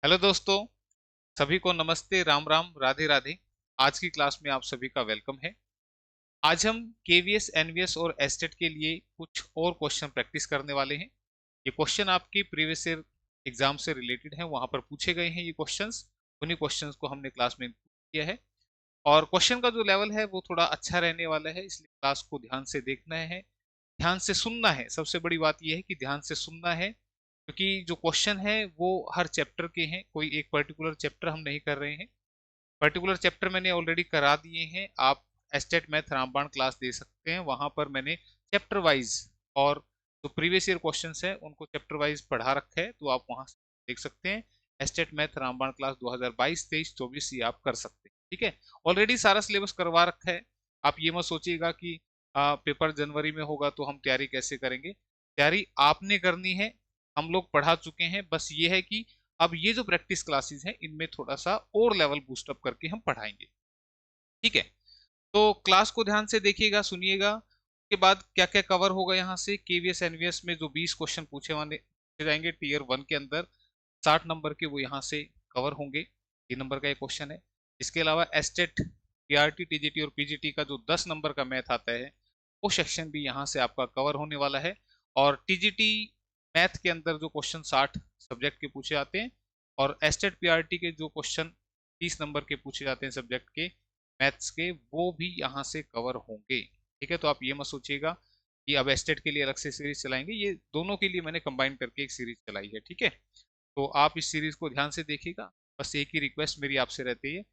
Hello दोस्तों, सभी को नमस्ते, राम राम, राधे राधे। आज की क्लास में आप सभी का वेलकम है। आज हम केवीएस, एनवीएस और एस्टेट के लिए कुछ और क्वेश्चन प्रैक्टिस करने वाले हैं। ये क्वेश्चन आपकी प्रीवियस ईयर एग्जाम से रिलेटेड हैं, वहां पर पूछे गए हैं ये क्वेश्चंस। उन्हीं क्वेश्चंस को हमने क्लास में किया है और क्वेश्चन का जो लेवल है वो थोड़ा अच्छा रहने वाला है, इसलिए क्लास को ध्यान से देखना है, ध्यान से सुनना है। सबसे बड़ी बात यह है कि ध्यान से सुनना है, क्योंकि जो क्वेश्चन है वो हर चैप्टर के हैं, कोई एक पर्टिकुलर चैप्टर हम नहीं कर रहे हैं। पर्टिकुलर चैप्टर मैंने ऑलरेडी करा दिए हैं। आप एस्टेट मैथ रामबाण क्लास दे सकते हैं, वहां पर मैंने चैप्टर वाइज और जो प्रीवियस ईयर क्वेश्चंस है उनको चैप्टर वाइज पढ़ा रखा है, तो आप वहां से देख सकते हैं। एस्टेट मैथ रामबाण क्लास 2022, 23, 24 ये आप कर सकते हैं। ठीक है, ऑलरेडी सारा सिलेबस करवा रखा है। आप ये मत सोचिएगा कि पेपर जनवरी में होगा तो हम तैयारी कैसे करेंगे। तैयारी आपने करनी है, हम लोग पढ़ा चुके हैं। बस ये है कि अब ये जो प्रैक्टिस क्लासेस हैं इनमें थोड़ा सा और लेवल बूस्टअप करके हम पढ़ाएंगे। ठीक है, तो क्लास को ध्यान से देखिएगा, सुनिएगा। उसके बाद क्या क्या कवर होगा यहाँ से। केवीएस एनवीएस में जो 20 क्वेश्चन पूछे जाएंगे टीयर 1 के अंदर, 60 नंबर के, वो यहाँ से कवर होंगे। 3 नंबर का एक क्वेश्चन है। इसके अलावा एस्टेट, पीआरटी, टीजीटी और पीजीटी का जो 10 नंबर का मैथ आता है वो सेक्शन भी यहाँ से आपका कवर होने वाला है। और टीजीटी मैथ के अंदर जो क्वेश्चन 60 सब्जेक्ट के पूछे जाते हैं और एस्टेट पीआरटी के जो क्वेश्चन 30 नंबर के पूछे जाते हैं सब्जेक्ट के मैथ्स के, वो भी यहाँ से कवर होंगे। ठीक है, तो आप ये मत सोचिएगा कि अब एस्टेट के लिए अलग से सीरीज चलाएंगे, ये दोनों के लिए मैंने कंबाइन करके एक सीरीज चलाई है। ठीक है, तो आप इस सीरीज को ध्यान से देखिएगा। बस एक ही रिक्वेस्ट मेरी आपसे रहती है,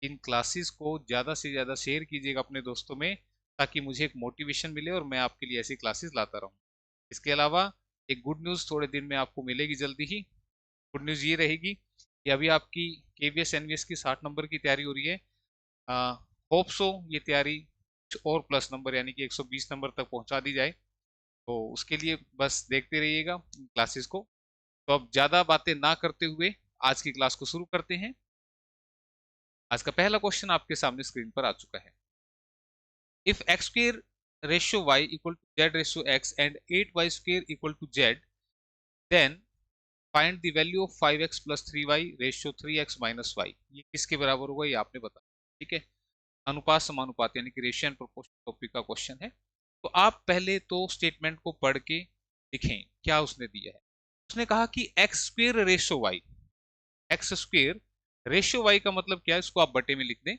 इन क्लासेस को ज़्यादा से ज़्यादा शेयर कीजिएगा अपने दोस्तों में, ताकि मुझे एक मोटिवेशन मिले और मैं आपके लिए ऐसी क्लासेस लाता रहूँ। इसके अलावा एक गुड न्यूज़ थोड़े दिन में आपको मिलेगी जल्दी ही। गुड न्यूज़ ये रहेगी कि अभी आपकी केवीएस एनवीएस की 60 नंबर की तैयारी हो रही है। होप सो ये तैयारी कुछ और प्लस नंबर यानी कि 120 नंबर तक पहुंचा दी जाए, तो उसके लिए बस देखते रहिएगा क्लासेस को। तो अब ज़्यादा बातें ना करते हुए आज की क्लास को शुरू करते हैं। आज का पहला क्वेश्चन आपके सामने स्क्रीन पर आ चुका है। If x square ratio y equal to z ratio x and 8y² equal to z, then find the value of 5x plus 3y ratio 3x minus y. ये किसके बराबर होगा ये आपने बताया। ठीक है, अनुपात समानुपात यानी कि रेशियो एंड प्रोपोर्शन टॉपिक का क्वेश्चन है। तो आप पहले तो स्टेटमेंट को पढ़ के लिखें क्या उसने दिया है। उसने कहा कि x square ratio y, x square ratio y का मतलब क्या है, इसको आप बटे में लिख दें।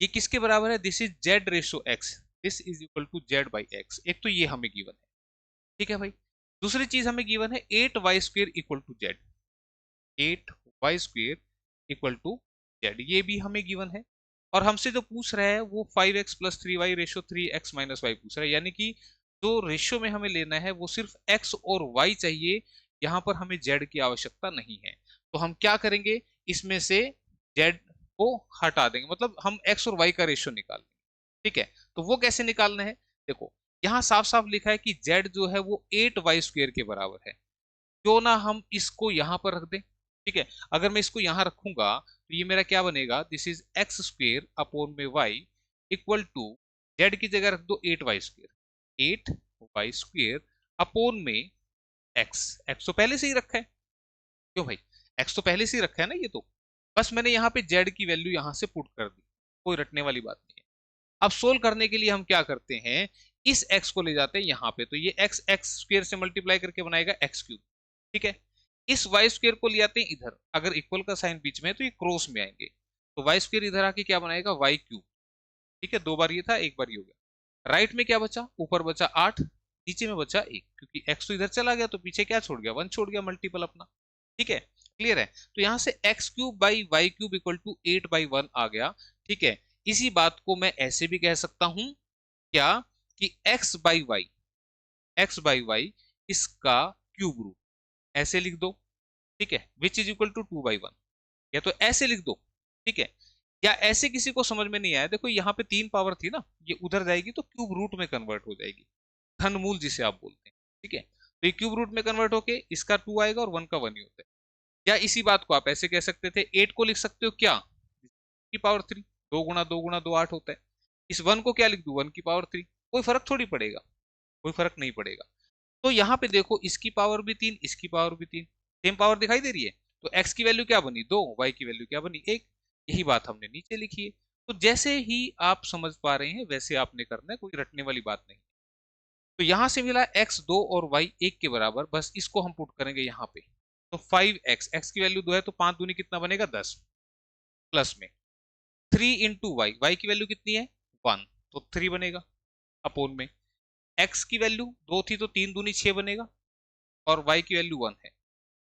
ये किसके बराबर है? This is z ratio x, this is equal to z by x. एक तो ये हमें गिवन है। ठीक है भाई, दूसरी चीज हमें गिवन है 8y² equal to Z, 8y² equal to Z, ये भी हमें गिवन है। और हमसे जो पूछ रहा है वो 5x plus 3y ratio 3x minus Y पूछ रहा है, यानी कि जो रेशियो में हमें लेना है वो सिर्फ x और y चाहिए, यहाँ पर हमें z की आवश्यकता नहीं है। तो हम क्या करेंगे, इसमें से z को हटा देंगे, मतलब हम x और y का रेशियो निकाल लेंगे। ठीक है, तो वो कैसे निकालना है? देखो, यहाँ साफ साफ लिखा है कि z जो है वो 8y² के बराबर है। क्यों ना हम इसको यहां पर रख दें। ठीक है, अगर मैं इसको यहां रखूंगा तो ये मेरा क्या बनेगा, this is x square upon में वाई इक्वल टू, जेड की जगह रख दो 8y², 8y² अपॉन में एक्स। एक्स तो पहले से ही रखा है, क्यों भाई, एक्स तो पहले से ही रखा है ना ये तो। बस मैंने यहाँ पे जेड की वैल्यू यहां से पुट कर दी, कोई रटने वाली बात नहीं है। अब सोल्व करने के लिए हम क्या करते हैं, इस x को ले जाते हैं यहाँ पे, तो ये x एक्स स्क्वेयर से मल्टीप्लाई करके बनाएगा x³। ठीक है, इस y² को ले आते हैं इधर, अगर इक्वल का साइन बीच में है तो ये क्रॉस में आएंगे, तो y² इधर आके क्या बनाएगा y³। ठीक है, 2 बार ये था, 1 बार ये हो गया। राइट में क्या बचा, ऊपर बचा 8, नीचे में बचा 1, क्योंकि x तो इधर चला गया तो पीछे क्या छोड़ गया, 1 छोड़ गया मल्टीपल अपना। ठीक है, क्लियर है। तो यहां से x³ by y³ equal to 8/1 आ गया। ठीक है, इसी बात को मैं ऐसे भी कह सकता हूं क्या, कि x/y इसका क्यूब रूट, ऐसे लिख दो। ठीक है, विच इज इक्वल टू 2/1, या तो ऐसे लिख दो। ठीक है, या ऐसे किसी को समझ में नहीं आया, देखो यहाँ पे 3 पावर थी ना, ये उधर जाएगी तो क्यूब रूट में कन्वर्ट हो जाएगी, घनमूल जिसे आप बोलते हैं। ठीक है, तो ये क्यूब रूट में कन्वर्ट होके इसका 2 आएगा और 1 का 1 ही होता है। या इसी बात को आप ऐसे कह सकते थे, 8 को लिख सकते हो क्या, की पावर 3, 2 गुणा 2 गुणा 2 8 होता है। इस 1 को क्या लिख दू, 1 की पावर 3, कोई फर्क थोड़ी पड़ेगा, कोई फर्क नहीं पड़ेगा। तो यहाँ पे देखो, इसकी पावर भी 3, इसकी पावर भी 3, सेम पावर दिखाई दे रही है। तो x की वैल्यू क्या बनी 2, y की वैल्यू क्या बनी 1। यही बात हमने नीचे लिखी है। तो जैसे ही आप समझ पा रहे हैं वैसे आपने करना है, कोई रटने वाली बात नहीं। तो यहां से मिला x 2 और y 1 के बराबर, बस इसको हम पुट करेंगे यहाँ पे। तो 5x, x की वैल्यू 2 है तो 5 दूनी कितना बनेगा 10, प्लस में 3 इंटू वाई, वाई की वैल्यू कितनी है 1, तो 3 बनेगा, अपोन में x की वैल्यू 2 थी तो 3 दूनी 6 बनेगा, और y की वैल्यू 1 है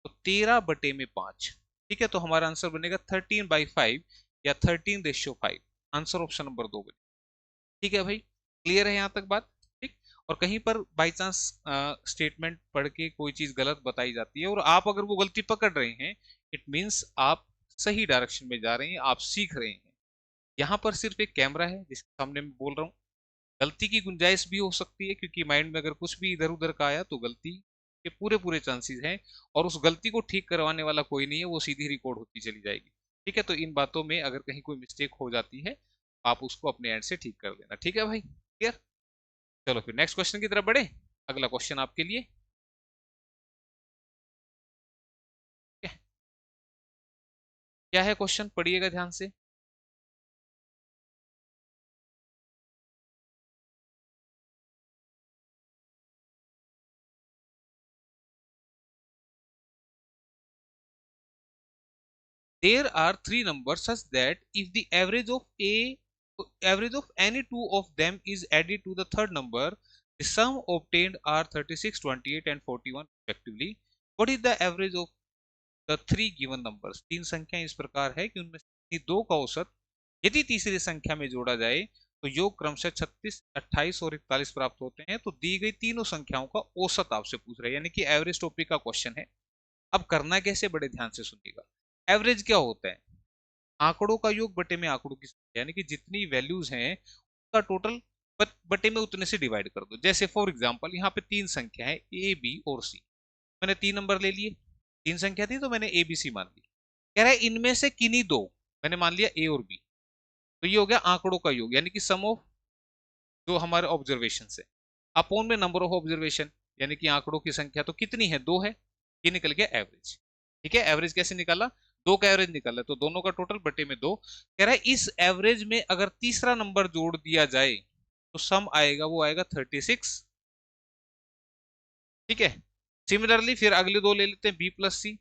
तो 13/5। ठीक है, तो हमारा आंसर बनेगा 13/5 या 13:5। आंसर ऑप्शन नंबर 2 बनेगा। ठीक है भाई, क्लियर है यहाँ तक बात। ठीक, और कहीं पर बाई चांस स्टेटमेंट पढ़ के कोई चीज गलत बताई जाती है और आप अगर वो गलती पकड़ रहे हैं, इट मीन्स आप सही डायरेक्शन में जा रहे हैं, आप सीख रहे हैं। यहाँ पर सिर्फ एक कैमरा है जिसके सामने मैं बोल रहा हूँ, गलती की गुंजाइश भी हो सकती है, क्योंकि माइंड में अगर कुछ भी इधर उधर का आया तो गलती के पूरे पूरे चांसेस हैं, और उस गलती को ठीक करवाने वाला कोई नहीं है, वो सीधी रिकॉर्ड होती चली जाएगी। ठीक है, तो इन बातों में अगर कहीं कोई मिस्टेक हो जाती है, आप उसको अपने एंड से ठीक कर देना। ठीक है भाई, क्लियर। चलो फिर नेक्स्ट क्वेश्चन की तरफ बढ़े। अगला क्वेश्चन आपके लिए, क्या है क्वेश्चन, पढ़िएगा ध्यान से। There are three numbers such that if the average of any two of them is added to the third number, the sum obtained are 36, 28 and 41 respectively. What is the average of the three given numbers? तीन संख्याएं इस प्रकार है कि उनमें से दो का औसत यदि तीसरी संख्या में जोड़ा जाए तो योग क्रमशः 36, 28 और 41 प्राप्त होते हैं। तो दी गई तीनों संख्याओं का औसत आपसे पूछ रहे हैं, यानी कि एवरेज टॉपिक का क्वेश्चन है। अब करना कैसे, बड़े ध्यान से सुनिएगा। एवरेज क्या होता है, आंकड़ों का योग बटे में आंकड़ों की संख्या, यानी कि जितनी वैल्यूज हैं उसका टोटल बटे में उतने से डिवाइड कर दो। जैसे फॉर एग्जांपल यहाँ पे तीन संख्या है ए बी और सी, मैंने तीन नंबर ले लिए, तीन संख्या थी तो मैंने ए बी सी मान ली। कह रहा है इनमें से किन्हीं दो, मैंने मान लिया ए और बी, तो ये हो गया आंकड़ों का योग, यानी कि सम ऑफ जो हमारे ऑब्जर्वेशन है अपोन में नंबर ऑफ ऑब्जर्वेशन, यानी कि आंकड़ों की संख्या तो कितनी है दो है, ये निकल गया एवरेज। ठीक है, एवरेज कैसे निकाला, दो का एवरेज निकाला तो दोनों का टोटल बटे में दो। कह रहा है इस एवरेज में अगर तीसरा नंबर जोड़ दिया जाए तो सम आएगा, वो आएगा 36। ठीक है, सिमिलरली फिर अगले दो ले लेते हैं बी प्लस सी,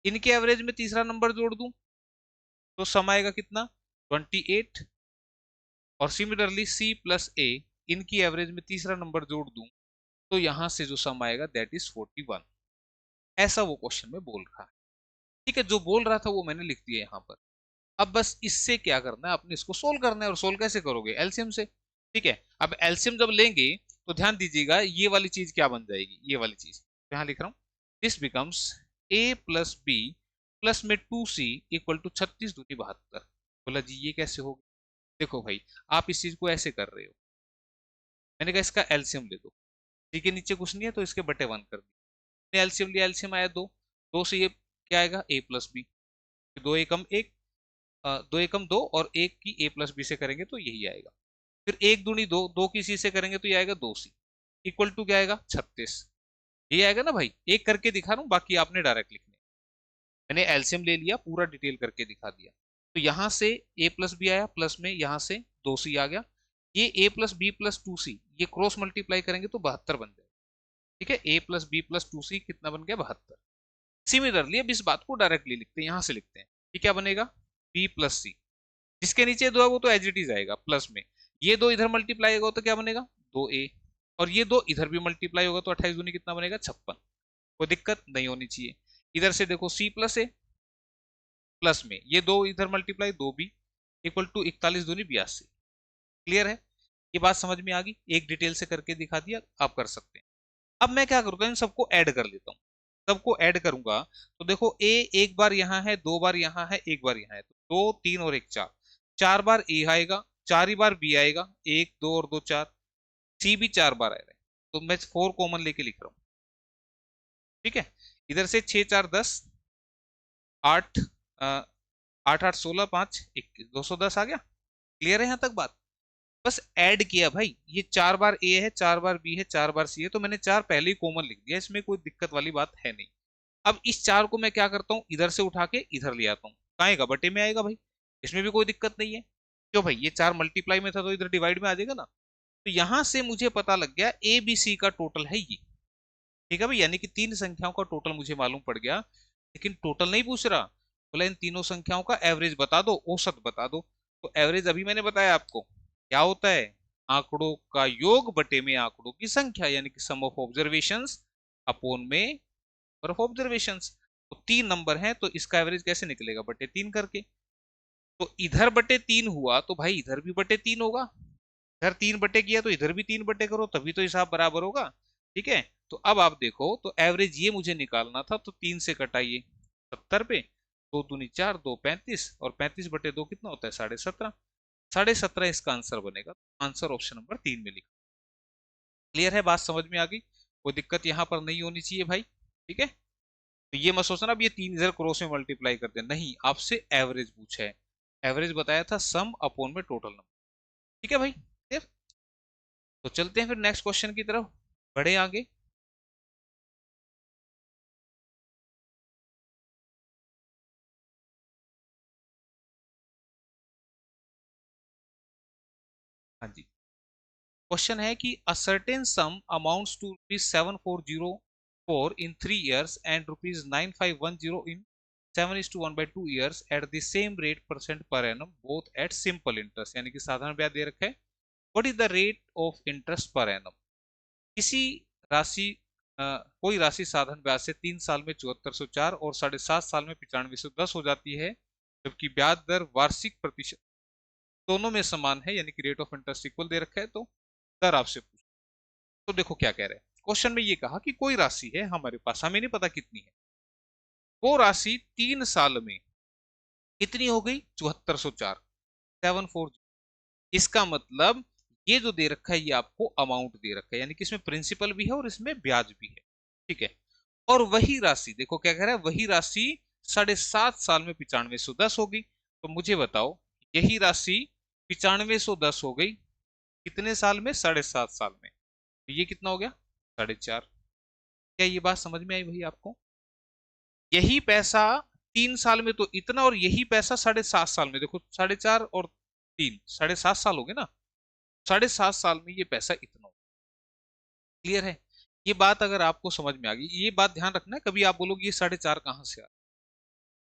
इनके एवरेज में तीसरा नंबर जोड़ दूं तो सम आएगा कितना 28, और सिमिलरली सी प्लस ए, इनकी एवरेज में तीसरा नंबर जोड़ दूं तो यहां से जो सम आएगा दैट इज 41। ऐसा वो क्वेश्चन में बोल रहा है। ठीक है, जो बोल रहा था वो मैंने लिख दिया यहाँ पर। अब बस इससे क्या करना है, आपने इसको सोल्व करना है, और सोल्व कैसे करोगे, एलसीएम से। ठीक है, अब एलसीएम जब लेंगे तो ध्यान दीजिएगा ये वाली चीज क्या बन जाएगी, ये वाली चीज यहाँ लिख रहा हूँ, this becomes A plus B plus में 2c इक्वल टू 36×72। बोला जी ये कैसे होगा, देखो भाई आप इस चीज को ऐसे कर रहे हो, मैंने कहा इसका एलसीएम ले दो, ठीक है नीचे कुछ नहीं है तो इसके बटे 1 कर दिया, एलसीएम लिया, एलसीएम आया दो, दो से ये क्या आएगा ए प्लस बी, दो एकम एक, दो एकम दो, और एक की ए प्लस बी से करेंगे तो यही आएगा। फिर एक दूनी दो, दो की सी से करेंगे तो ये आएगा 2c इक्वल टू क्या आएगा 36। ये आएगा ना भाई, एक करके दिखा रहा हूँ, बाकी आपने डायरेक्ट लिखने, मैंने एलसीएम ले लिया पूरा डिटेल करके दिखा दिया। तो यहां से ए प्लस बी आया, प्लस में यहां से 2c आ गया, ये ए प्लस बी प्लस 2c ये क्रॉस मल्टीप्लाई करेंगे तो 72 बन जाएगा। ठीक है, ए प्लस बी प्लस 2c कितना बन गया 72। सिमिलरली अब इस बात को डायरेक्टली लिखते हैं, यहां से लिखते हैं, ये क्या बनेगा बी प्लस सी, जिसके नीचे दो है वो तो एज इट इज आएगा, प्लस में ये दो इधर मल्टीप्लाई होगा तो क्या बनेगा 2a, और ये दो इधर भी मल्टीप्लाई होगा तो 28 दूनी कितना बनेगा 56। कोई दिक्कत नहीं होनी चाहिए। इधर से देखो c प्लस ए, प्लस में ये दो इधर मल्टीप्लाई 2b इक्वल टू 41 दूनी 82। क्लियर है, ये बात समझ में आ गई, एक डिटेल से करके दिखा दिया, आप कर सकते हैं। अब मैं क्या करूंगा, इन सबको ऐड कर लेता हूँ, सबको ऐड करूंगा तो देखो ए एक बार यहाँ है, दो बार यहाँ है, एक बार यहाँ है, तो दो तीन और एक चार, चार बार ए आएगा, चार ही बार बी आएगा, एक दो और दो चार, सी भी चार बार आएगा, तो मैं 4 कॉमन लेके लिख रहा हूँ। ठीक है, इधर से 6 4 10, 8 8 8 16 5 21 210 आ गया। क्लियर है यहाँ तक बात, बस ऐड किया भाई, ये चार बार ए है, चार बार बी है, चार बार सी है, तो मैंने चार पहले ही कॉमन लिख दिया, इसमें कोई दिक्कत वाली बात है नहीं। अब इस 4 को मैं क्या करता हूँ, इधर से उठा के इधर ले आता हूँ, कहाँ आएगा, बटे में आएगा भाई, इसमें भी कोई दिक्कत नहीं है। क्यों भाई, ये 4 मल्टीप्लाई में था तो इधर डिवाइड में आ जाएगा ना। तो यहां से मुझे पता लग गया ए बी सी का टोटल है ये। ठीक है भाई, यानी कि 3 संख्याओं का टोटल मुझे मालूम पड़ गया। लेकिन टोटल नहीं पूछ रहा, बोला इन तीनों संख्याओं का एवरेज बता दो, औसत बता दो। तो एवरेज अभी मैंने बताया आपको क्या होता है, आंकड़ों का योग बटे में आंकड़ों की संख्या, यानी कि सम ऑफ ऑब्जर्वेशंस अपोन में नंबर ऑफ ऑब्जर्वेशंस। तो 3 नंबर हैं, तो इसका एवरेज कैसे निकलेगा, बटे 3 करके। तो इधर बटे 3 हुआ तो भाई इधर भी बटे 3 होगा, इधर 3 बटे किया तो इधर भी 3 बटे करो, तभी तो हिसाब बराबर होगा। ठीक है, तो अब आप देखो, तो एवरेज ये मुझे निकालना था, तो 3 से कटाइए 70 पे, 2 दूनी 4, 2 35, और 35 बटे 2 कितना होता है, 17.5। 17.5 इसका आंसर बनेगा। आंसर ऑप्शन नंबर 3 में लिखा। क्लियर है, बात समझ में आ गई, कोई दिक्कत यहाँ पर नहीं होनी चाहिए भाई। ठीक है, तो ये मत सोचना अब ये 3 इधर क्रॉस में मल्टीप्लाई कर दे, नहीं, आपसे एवरेज पूछा है। एवरेज बताया था सम अपॉन में टोटल नंबर। ठीक है भाई, क्लियर। तो चलते हैं फिर नेक्स्ट क्वेश्चन की तरफ, बढ़े आगे। हाँ जी, क्वेश्चन है कि a certain sum amounts to ₹7,404 in 3 years and ₹9,510 in 7:1/2 years at the same rate percent per annum both at simple interest, यानी कि साधारण ब्याज दे रखा है। What is the rate of interest per annum. किसी राशि कोई राशि साधारण ब्याज से 3 साल में 7404 और 7.5 साल में 9510 हो जाती है, जबकि ब्याज दर वार्षिक प्रतिशत दोनों में समान है, यानी कि रेट ऑफ इंटरेस्ट इक्वल दे रखा है। तो दर आपसे पूछ, तो देखो क्या कह रहे हैं क्वेश्चन में, ये कहा कि कोई राशि है हमारे पास, हमें नहीं पता कितनी है, वो राशि 3 साल में कितनी हो गई, 7404, 740। इसका मतलब ये जो दे रखा है ये आपको अमाउंट दे रखा है, यानी कि इसमें प्रिंसिपल भी है और इसमें ब्याज भी है। ठीक है, और वही राशि देखो क्या कह रहा है, वही राशि 7.5 साल में 9510 होगी। तो मुझे बताओ, यही राशि 9510 हो गई कितने साल में, 7.5 साल में, तो ये कितना हो गया, 4.5। क्या ये बात समझ में आई भाई आपको। यही पैसा 3 साल में तो इतना, और यही पैसा 7.5 साल में, देखो 4.5 और 3, 7.5 साल हो गए ना, 7.5 साल में ये पैसा इतना हो। क्लियर है, ये बात अगर आपको समझ में आ गई, ये बात ध्यान रखना है, कभी आप बोलोगे ये 4.5 कहां से आ,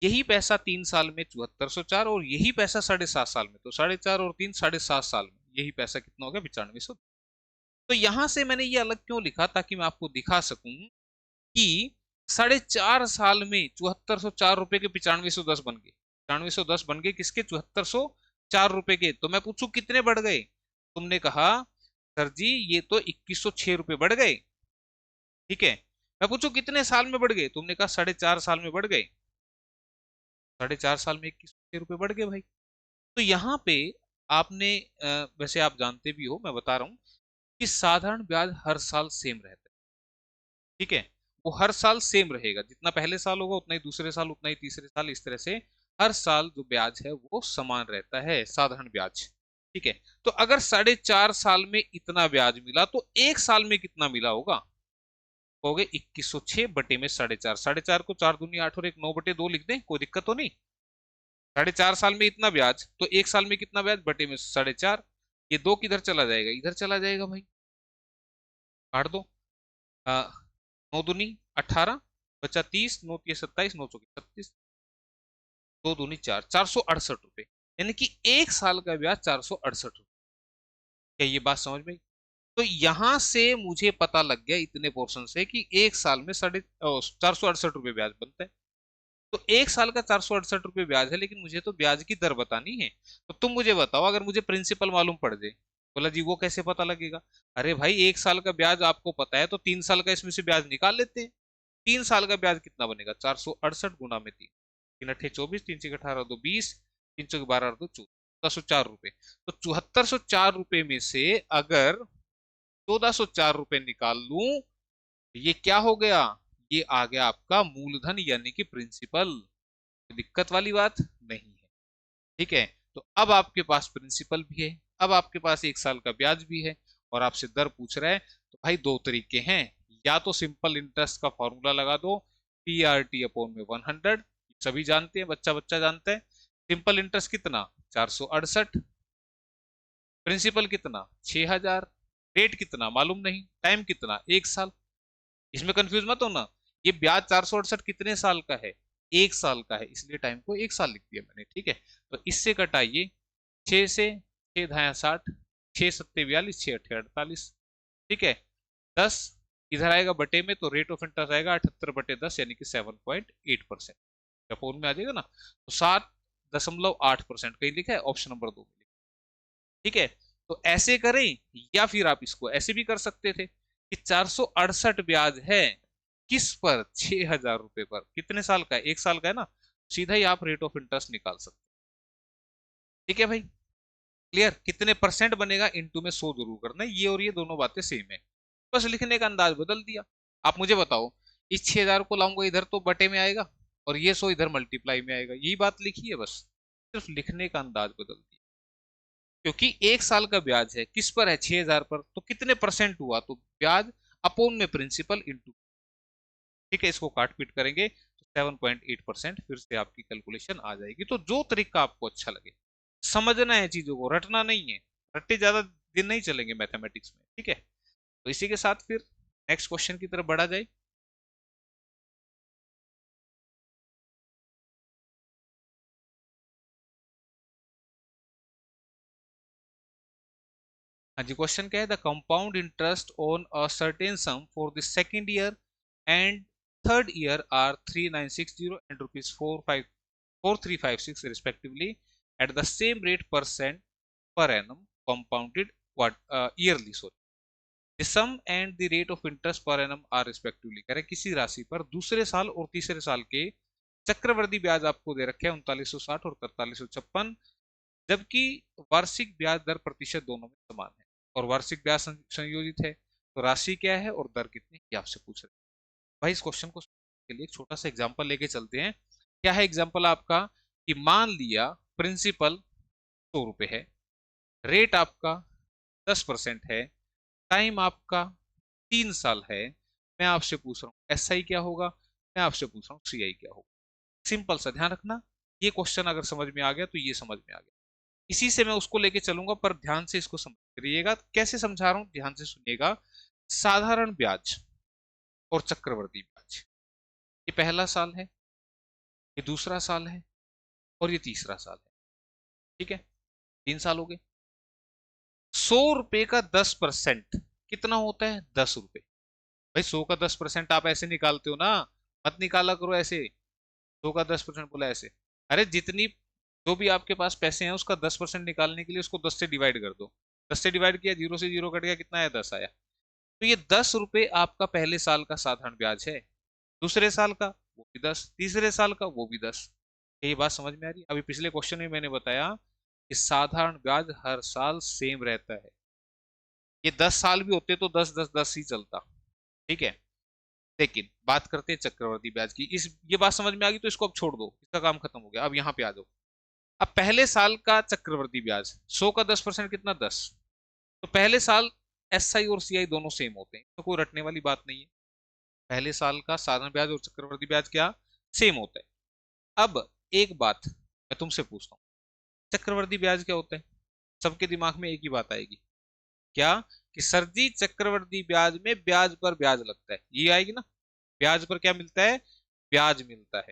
यही पैसा 3 साल में 7404, और यही पैसा 7.5 साल में, तो 4.5 और 3, 7.5 साल में यही पैसा कितना हो गया, 9500। तो यहां से मैंने ये अलग क्यों लिखा, ताकि मैं आपको दिखा सकूं कि 4.5 साल में 7404 रुपए के 9510 बन गए, 9510 बन गए किसके, 7404 रुपए के। तो मैं पूछू कितने बढ़ गए, तुमने कहा सर जी ये तो 2106 रुपए बढ़ गए। ठीक है, मैं पूछू कितने साल में बढ़ गए, तुमने कहा 4.5 साल में बढ़ गए, 4.5 साल में 2106 रुपए बढ़ गए भाई। तो यहाँ पे आपने वैसे आप जानते भी हो, मैं बता रहा हूँ कि साधारण ब्याज हर साल सेम रहता है। ठीक है, वो हर साल सेम रहेगा, जितना पहले साल होगा उतना ही दूसरे साल, उतना ही तीसरे साल, इस तरह से हर साल जो ब्याज है वो समान रहता है, साधारण ब्याज। ठीक है, तो अगर 4.5 साल में इतना ब्याज मिला तो 1 साल में कितना मिला होगा, कहोगे 2106 बटे में 4.5, 4.5 को 4 दूनी 8 और 1 9/2 लिख दें, कोई दिक्कत तो नहीं। 4.5 साल में इतना ब्याज, तो 1 साल में कितना ब्याज, बटे में 4.5। ये 2 किधर चला जाएगा, इधर चला जाएगा भाई, काट दो। 9 दूनी 18, बचा 30, 9 तिया 27, 9 चौके 36, 2 दूनी 4, 468 रुपए, यानी कि 1 साल का ब्याज 468 रुपए। क्या ये बात समझ में आई? तो यहां से मुझे पता लग गया इतने पोर्शन से कि 1 साल में 468 रुपए ब्याज बनता है। तो 1 साल का 468 रुपए ब्याज है, लेकिन मुझे तो ब्याज की दर बतानी है। तो तुम मुझे बताओ, अगर मुझे प्रिंसिपल मालूम पड़ जाए, बोला जी वो कैसे पता लगेगा। अरे भाई 1 साल का ब्याज आपको पता है, तो 3 साल का इसमें से ब्याज निकाल लेते हैं। 3 साल का ब्याज कितना बनेगा, 468 गुना में 3, 3 अट्ठे 24, 3 6 18, 2 20, 3 चौके 12, 2 14, 1404 रुपए। तो 7404 रुपए में से अगर 1404 रुपए निकाल लूं, ये क्या हो गया, ये आ गया आपका मूलधन, यानी कि प्रिंसिपल। दिक्कत वाली बात नहीं है। ठीक है, तो अब आपके पास प्रिंसिपल भी है, अब आपके पास 1 साल का ब्याज भी है, और आपसे दर पूछ रहा है। तो भाई 2 तरीके हैं, या तो सिंपल इंटरेस्ट का फॉर्मूला लगा दो, PRT अपॉन में 100, सभी जानते हैं, बच्चा बच्चा जानता है। सिंपल इंटरेस्ट कितना, 468। प्रिंसिपल कितना, 6000। रेट कितना मालूम नहीं, टाइम कितना, 1 साल। इसमें कंफ्यूज मत होना, ये ब्याज 468 कितने साल का है, 1 साल का है, इसलिए टाइम को 1 साल लिख दिया मैंने। ठीक है, तो इससे कटाइए 6 से, 6 धाया 60, 6 सत्ते 42, 6 अट्ठे 48। ठीक है, 10 इधर आएगा बटे में, तो रेट ऑफ इंटरेस्ट आएगा 78/10 यानी कि 7.8%। अपोन में आ जाएगा ना, तो 7.8% कहीं लिखा है, ऑप्शन नंबर 2 में। ठीक है, तो ऐसे करें, या फिर आप इसको ऐसे भी कर सकते थे कि 468 ब्याज है किस पर, 6,000 रुपए पर। कितने साल का है, 1 साल का है ना, सीधा ही आप रेट ऑफ इंटरेस्ट निकाल सकते। ठीक है भाई, क्लियर। कितने परसेंट बनेगा, इनटू में 100 जरूर करना है, ये और ये दोनों बातें सेम है, बस लिखने का अंदाज बदल दिया। आप मुझे बताओ, इस 6,000 को लाऊंगा इधर तो बटे में आएगा, और ये 100 इधर मल्टीप्लाई में आएगा, यही बात लिखी है, बस सिर्फ लिखने का अंदाज बदल दिया। क्योंकि 1 साल का ब्याज है किस पर है, 6,000 पर, तो कितने परसेंट हुआ, तो ब्याज अपोन में प्रिंसिपल इंटू। ठीक है, इसको काट पीट करेंगे तो 7.8% फिर से आपकी कैलकुलेशन आ जाएगी। तो जो तरीका आपको अच्छा लगे, समझना है चीजों को, रटना नहीं है, रट्टे ज्यादा दिन नहीं चलेंगे मैथमेटिक्स में। ठीक है, तो इसी के साथ फिर नेक्स्ट क्वेश्चन की तरफ बढ़ा जाए। हाँ जी, क्वेश्चन क्या है, the compound interest on a certain sum for the second year and third year are 3960 and ₹4356 respectively at the same rate percent per annum compounded yearly. Sorry, the sum and the rate of interest per annum are respectively। कह रहे किसी राशि पर दूसरे साल और तीसरे साल के चक्रवृद्धि ब्याज आपको दे रखे हैं 3960 और 4356, जबकि वार्षिक ब्याज दर प्रतिशत दोनों में समान है और वार्षिक ब्याज संयोजित है, तो राशि क्या है और दर कितनी, ये आपसे पूछ रहे हैं। भाई इस क्वेश्चन को के लिए एक छोटा सा एग्जांपल लेके चलते हैं। क्या है एग्जांपल आपका, कि मान लिया प्रिंसिपल 100 रुपए है, रेट आपका 10% है, टाइम आपका 3 साल है। मैं आपसे पूछ रहा हूँ SI क्या होगा, मैं आपसे पूछ रहा हूँ CI क्या होगा। सिंपल सा, ध्यान रखना, ये क्वेश्चन अगर समझ में आ गया तो ये समझ में आ गया, इसी से मैं उसको लेके चलूंगा, पर ध्यान से इसको समझ करिएगा, कैसे समझा रहा हूं ध्यान से सुनिएगा। साधारण ब्याज और चक्रवृद्धि ब्याज, ये पहला साल है, ये दूसरा साल है, और ये तीसरा साल है। ठीक है, 3 साल हो गए। 100 रुपए का 10% कितना होता है, 10 रुपए। भाई 100 का 10% आप ऐसे निकालते हो ना, मत निकाला करो ऐसे, 100 का 10% बोला ऐसे। अरे जितनी, जो भी आपके पास पैसे हैं उसका 10% निकालने के लिए उसको 10 से डिवाइड कर दो। 10 से डिवाइड किया, 0 से 0 कट गया, कितना आया, 10 आया। तो ये 10 रुपए आपका पहले साल का साधारण ब्याज है, दूसरे साल का वो भी 10, तीसरे साल का वो भी 10। यही बात समझ में आ रही है। अभी पिछले क्वेश्चन में मैंने बताया कि साधारण ब्याज हर साल सेम रहता है, ये 10 साल भी होते तो 10 10 10 ही चलता। ठीक है, लेकिन बात करते हैं चक्रवर्ती ब्याज की। इस ये बात समझ में आ गई तो इसको अब छोड़ दो, इसका काम खत्म हो गया। अब यहाँ पे आ जाओ, अब पहले साल का चक्रवर्ती ब्याज 100 का 10% कितना, 10। तो पहले साल SI और CI दोनों सेम होते हैं, तो कोई रटने वाली बात नहीं है। पहले साल का साधारण ब्याज और चक्रवर्ती ब्याज क्या, सेम होता है। अब एक बात मैं तुमसे पूछता हूँ, चक्रवर्ती ब्याज क्या होता है, सबके दिमाग में एक ही बात आएगी, क्या, कि सर जी चक्रवर्ती ब्याज में ब्याज पर ब्याज लगता है, ये आएगी ना, ब्याज पर क्या मिलता है, ब्याज मिलता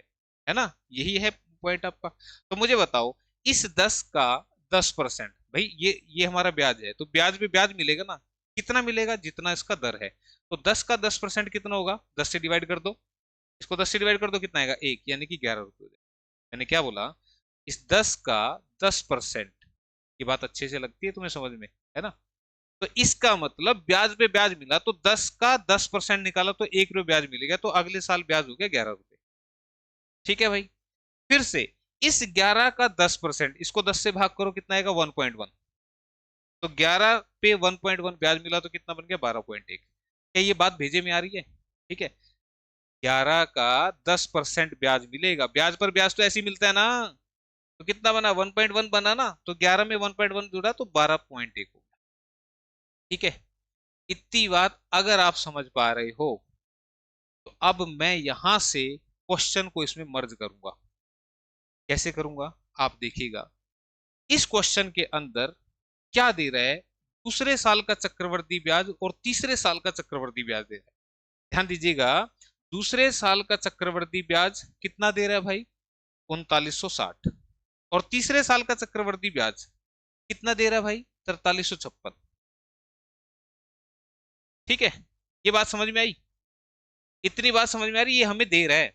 है ना, यही है पॉइंट आपका। तो मुझे बताओ, इस 10 का 10%, भाई ये हमारा ब्याज है, तो ब्याज पे ब्याज मिलेगा ना, कितना मिलेगा, जितना इसका दर है। तो 10 का 10% कितना होगा, 10 से डिवाइड कर दो, इसको 10 से डिवाइड कर दो, कितना आएगा, 1, यानी कि 11 रुपए। मैंने क्या बोला, इस 10 का 10%, ये बात अच्छे से लगती है तुम्हें समझ में, है ना। तो इसका मतलब ब्याज पे ब्याज मिला, तो 10 का 10% निकाला तो 1 रुपये ब्याज मिलेगा, तो अगले साल ब्याज हो गया 11 रुपए। ठीक है भाई, फिर से इस 11 का 10%, इसको 10 से भाग करो, कितना आएगा, 1.1। तो 11 पे 1.1 ब्याज मिला तो कितना बन गया, 12.1। क्या ये बात भेजे में आ रही है। ठीक है, 11 का 10% ब्याज मिलेगा, ब्याज पर ब्याज तो ऐसे ही मिलता है ना, तो कितना बना, 1.1 बना ना, तो 11 में 1.1 जुड़ा तो 12.1 हो गया। ठीक है, इतनी बात अगर आप समझ पा रहे हो तो अब मैं यहां से क्वेश्चन को इसमें मर्ज करूंगा। कैसे करूंगा आप देखिएगा। इस क्वेश्चन के अंदर क्या दे रहा है, दूसरे साल का चक्रवृद्धि ब्याज और तीसरे साल का चक्रवृद्धि ब्याज दे रहा है। ध्यान दीजिएगा, दूसरे साल का चक्रवृद्धि ब्याज कितना दे रहा है भाई, 3960। और तीसरे साल का चक्रवृद्धि ब्याज कितना दे रहा है भाई, 4356। ठीक है, ये बात समझ में आई? इतनी बात समझ में आ रही, ये हमें दे रहा है।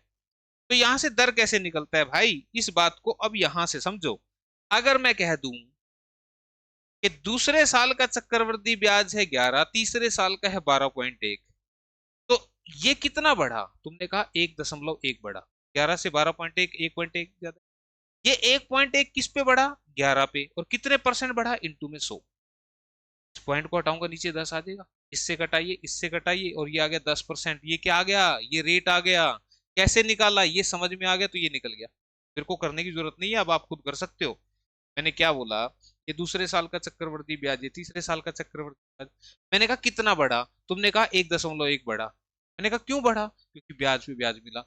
तो यहां से दर कैसे निकलता है भाई, इस बात को अब यहां से समझो। अगर मैं कह दूं कि दूसरे साल का चक्रवृद्धि ब्याज है 11, तीसरे साल का है 12.1, तो ये कितना बढ़ा, तुमने कहा 1.1 बढ़ा। 11 से 12.1, 1.1 ज्यादा। ये 1.1 किस पे बढ़ा, 11 पे। और कितने परसेंट बढ़ा, इंटू में 100। इस पॉइंट को हटाऊंगा, नीचे 10 आ जाएगा। इससे घटाइए, इससे घटाइए, और ये आ गया 10%। ये क्या आ गया, ये रेट आ गया। कैसे निकाला, ये समझ में आ गया, तो ये निकल गया। मेरे को करने की जरूरत नहीं है, अब आप खुद कर सकते हो। मैंने क्या बोला, ये दूसरे साल का चक्रवृद्धि ब्याज, ये तीसरे साल का चक्रवृद्धि ब्याज। मैंने कहा कितना बढ़ा, तुमने कहा 1.1 बढ़ा। मैंने कहा क्यों बढ़ा, क्योंकि ब्याज पे ब्याज मिला।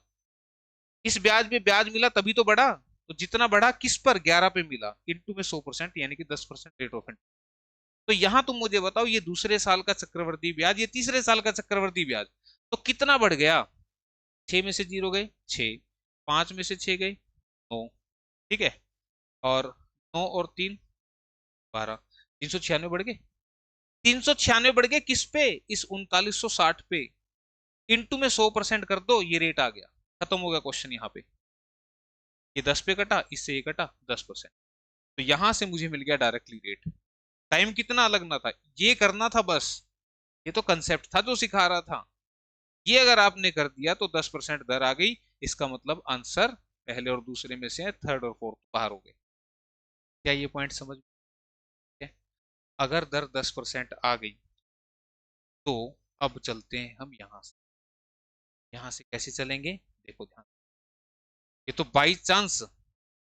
इस ब्याज पे ब्याज मिला तभी तो बढ़ा। तो जितना बढ़ा किस पर, 11 पे मिला, इंटू में 100%, यानी कि 10% रेट ऑफ इंटरेस्ट। तो यहां तुम मुझे बताओ, ये दूसरे साल का चक्रवृद्धि ब्याज, ये तीसरे साल का चक्रवृद्धि ब्याज, तो कितना बढ़ गया। 6 में से 0 गए 6, 5 में से 6 गए 9। ठीक है, और 9 और 3 12, 396 बढ़ गए। 396 बढ़ गए किस पे, इस 3960 पे। इंटू में 100% कर दो, ये रेट आ गया। खत्म हो गया क्वेश्चन यहाँ पे। ये 10 पे कटा, इससे ये कटा 10%। तो यहां से मुझे मिल गया डायरेक्टली रेट। टाइम कितना लगना था, ये करना था बस। ये तो कंसेप्ट था जो सिखा रहा था। ये अगर आपने कर दिया तो 10% दर आ गई। इसका मतलब आंसर पहले और दूसरे में से, थर्ड और फोर्थ बाहर हो गए। क्या ये पॉइंट समझ में है? अगर दर 10% आ गई तो अब चलते हैं हम यहां से। यहां से कैसे चलेंगे, देखो ध्यान। ये तो बाई चांस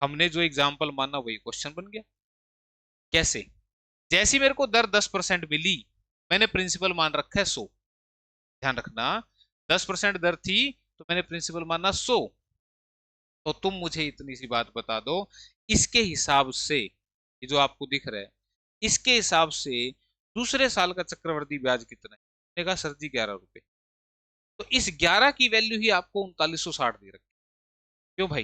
हमने जो एग्जाम्पल माना वही क्वेश्चन बन गया। कैसे, जैसी मेरे को दर 10% मिली, मैंने प्रिंसिपल मान रखा है 100। ध्यान रखना, 10% दर थी तो मैंने प्रिंसिपल माना 100। तो तुम मुझे इतनी सी बात बता दो, इसके हिसाब से, ये जो आपको दिख रहा है, इसके हिसाब से दूसरे साल का चक्रवृद्धि ब्याज कितना है। मैंने कहा सर जी 11 रुपए। तो इस 11 की वैल्यू ही आपको 3960 दे रखी। क्यों भाई,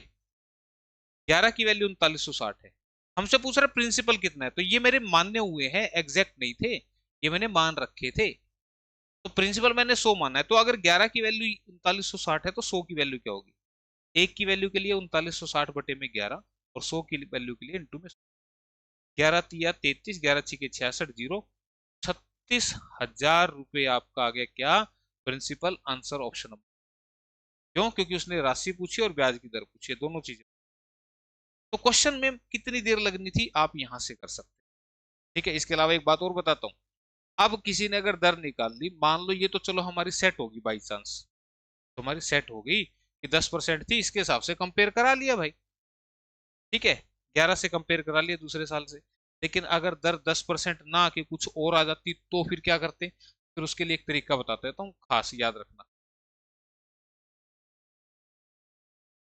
11 की वैल्यू 3960 है। हमसे पूछ रहा प्रिंसिपल कितना है, तो ये मेरे मानने हुए हैं, एग्जैक्ट नहीं थे, ये मैंने मान रखे थे। तो प्रिंसिपल मैंने 100 माना है, तो अगर 11 की वैल्यू 3960 है तो 100 की वैल्यू क्या होगी। एक की वैल्यू के लिए 3960 बटे में 11, और 100 की वैल्यू के लिए इंटू में 11 तिया 33, 11 छिके 66, 0, 36,000 रुपए आपका आ गया क्या, प्रिंसिपल आंसर ऑप्शन नंबर। क्यों, क्योंकि उसने राशि पूछी और ब्याज की दर पूछी, दोनों चीजें। तो क्वेश्चन में कितनी देर लगनी थी आप यहां से कर सकते हैं। ठीक है, इसके अलावा एक बात और बताता हूँ। अब किसी ने अगर दर निकाल ली, मान लो ये तो चलो हमारी सेट होगी बाई चांस, तुम्हारी सेट हो गई कि 10% थी, इसके हिसाब से कंपेयर करा लिया भाई। ठीक है, 11 से कंपेयर करा लिया दूसरे साल से। लेकिन अगर दर 10% ना आके कुछ और आ जाती तो फिर क्या करते, फिर उसके लिए एक तरीका बताता देता हूँ, खास याद रखना।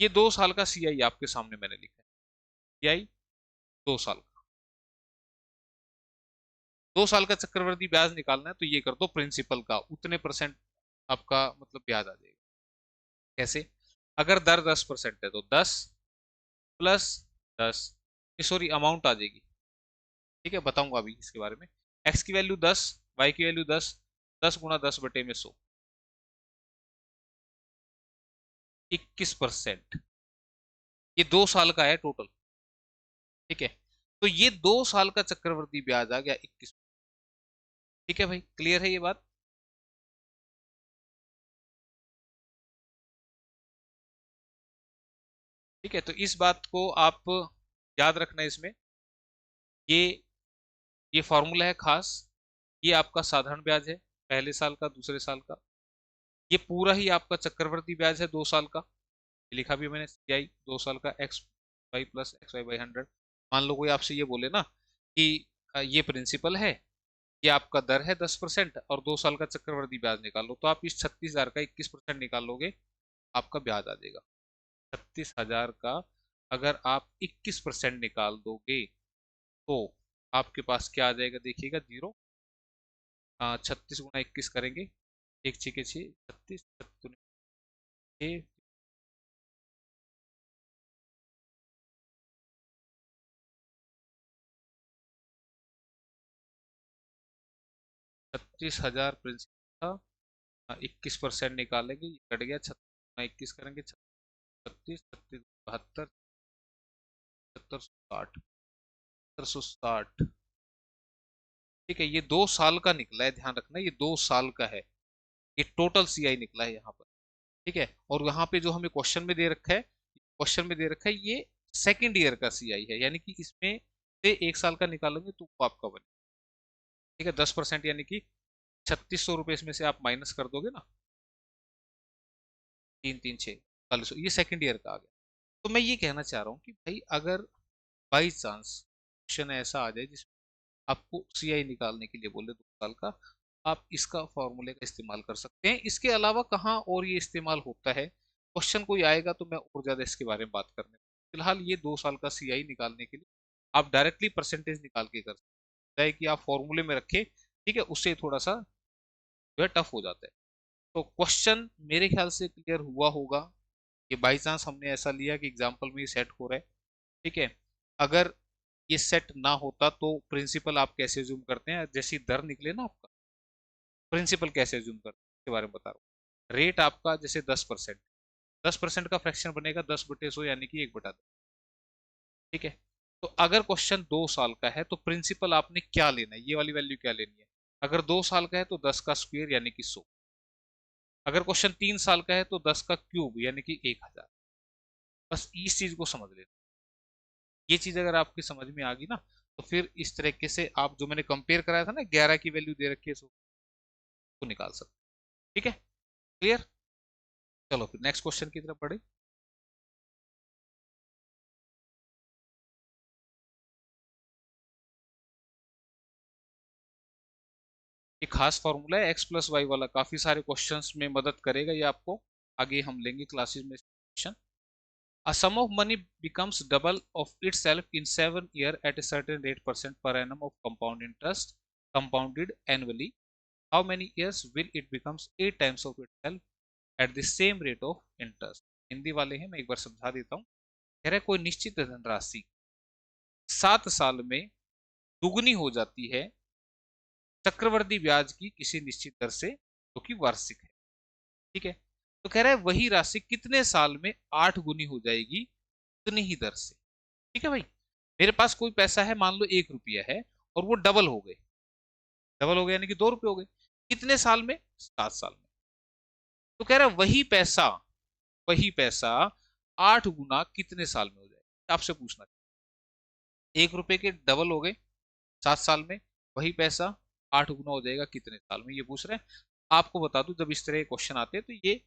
ये 2 साल का सीआई आपके सामने मैंने लिखा है। सीआई 2 साल का, 2 साल का चक्रवृद्धि ब्याज निकालना है तो ये कर दो, प्रिंसिपल का उतने परसेंट आपका मतलब ब्याज आ जाएगा। कैसे, अगर दर 10% है तो 10 प्लस 10, सॉरी अमाउंट आ जाएगी। ठीक है, बताऊंगा अभी इसके बारे में। एक्स की वैल्यू 10, वाई की वैल्यू 10, 10 गुना 10 बटे में 100, 21%। ये 2 साल का है टोटल। ठीक है, तो ये 2 साल का चक्रवृद्धि ब्याज आ गया 21। ठीक है भाई, क्लियर है ये बात। ठीक है, तो इस बात को आप याद रखना इसमें। ये ये फॉर्मूला है खास। ये आपका साधारण ब्याज है, पहले साल का दूसरे साल का। ये पूरा ही आपका चक्रवृद्धि ब्याज है 2 साल का। ये लिखा भी मैंने, सीआई 2 साल का, X Y plus X Y by 100। मान लो कोई आपसे ये बोले ना कि ये प्रिंसिपल है ये आपका दर है 10% और 2 साल का चक्रवृद्धि ब्याज निकालो, तो आप इस 36,000 का 21% निकालोगे, आपका ब्याज आ जाएगा 36,000 का। अगर आप 21% निकाल दोगे तो आपके पास क्या आ जाएगा, देखिएगा जीरो। 36 गुना 21 करेंगे, एक छः 36, 36,000 प्रिंसिपल था। 21% निकालेंगे, ये कट गया, 36 गुना 21 करेंगे, 36, 36, 72, 760, 760। ठीक है, ये 2 साल का निकला है, ध्यान रखना ये 2 साल का है, ये टोटल सीआई निकला है यहाँ पर। ठीक है, और यहाँ पे जो हमें क्वेश्चन में दे रखा है, क्वेश्चन में दे रखा है ये सेकेंड ईयर का सीआई है, यानी कि इसमें से 1 साल का निकालोगे तो वो आपका बने। ठीक है, 10% यानी कि 3600 रुपये इसमें से आप माइनस कर दोगे ना, 3 3 6 4100, ये सेकेंड ईयर का आ गया। तो मैं ये कहना चाह रहा हूँ कि भाई अगर बाई चांस क्वेश्चन ऐसा आ जाए जिसमें आपको सीआई निकालने के लिए बोले 2 साल का, आप इसका फॉर्मूले का इस्तेमाल कर सकते हैं। इसके अलावा कहाँ और ये इस्तेमाल होता है, क्वेश्चन कोई आएगा तो मैं और ज्यादा इसके बारे में बात करने, फिलहाल ये 2 साल का सीआई निकालने के लिए आप डायरेक्टली परसेंटेज निकाल के कर सकते हैं कि आप फॉर्मूले में रखें। ठीक है, उससे थोड़ा सा जो है टफ हो जाता है। तो क्वेश्चन मेरे ख्याल से क्लियर हुआ होगा। ये बाई चांस हमने ऐसा लिया कि एग्जाम्पल में ही सेट हो रहा है। ठीक है, अगर ये सेट ना होता तो प्रिंसिपल आप कैसे जूम करते हैं, जैसी दर निकले ना आपका, प्रिंसिपल कैसे जूम करते हैं इसके बारे में बता रहा हूँ। रेट आपका जैसे 10%, 10% का फ्रैक्शन बनेगा 10/100 यानी कि 1/10। ठीक है, तो अगर क्वेश्चन 2 साल का है तो प्रिंसिपल आपने क्या लेना है, ये वाली वैल्यू क्या लेनी है। अगर 2 साल का है तो 10 का स्क्वायर यानी कि 100। अगर क्वेश्चन 3 साल का है तो 10 का क्यूब यानी कि 1000। बस इस चीज को समझ लेना। ये चीज अगर आपकी समझ में आ गई ना, तो फिर इस तरीके से आप जो मैंने कंपेयर कराया था ना, 11 की वैल्यू दे रखी है उसको निकाल सकते। ठीक है, क्लियर। चलो फिर नेक्स्ट क्वेश्चन की तरफ बढ़े। एक खास फॉर्मूला है x+y वाला, काफी सारे क्वेश्चंस में मदद करेगा ये आपको, आगे हम लेंगे क्लासेस में question. A sum of money becomes double of itself in 7 years at a certain rate % per annum of compound interest compounded annually. How many years will it becomes 8 times of itself at the same rate of interest? Hindi वाले हैं, मैं एक बार समझा देता हूँ। कह रहा है कोई निश्चित धनराशि 7 साल में दुगनी हो जाती है चक्रवर्ती ब्याज की किसी निश्चित दर से जो कि वार्षिक है। ठीक है, तो कह रहा है वही राशि कितने साल में 8 गुनी हो जाएगी उतनी ही दर से। ठीक है भाई, मेरे पास कोई पैसा है, मान लो 1 रुपया है, और वो डबल हो गए, डबल हो गए यानी कि 2 रुपये हो गए, कितने साल में, 7 साल में। तो कह रहा है वही पैसा 8 गुना कितने साल में हो जाएगा, आपसे पूछना। 1 रुपए के डबल हो गए 7 साल में, वही पैसा 8 गुना हो जाएगा कितने साल में, ये पूछ रहे हैं। आपको बता दूं जब इस तरह के क्वेश्चन आते हैं तो ये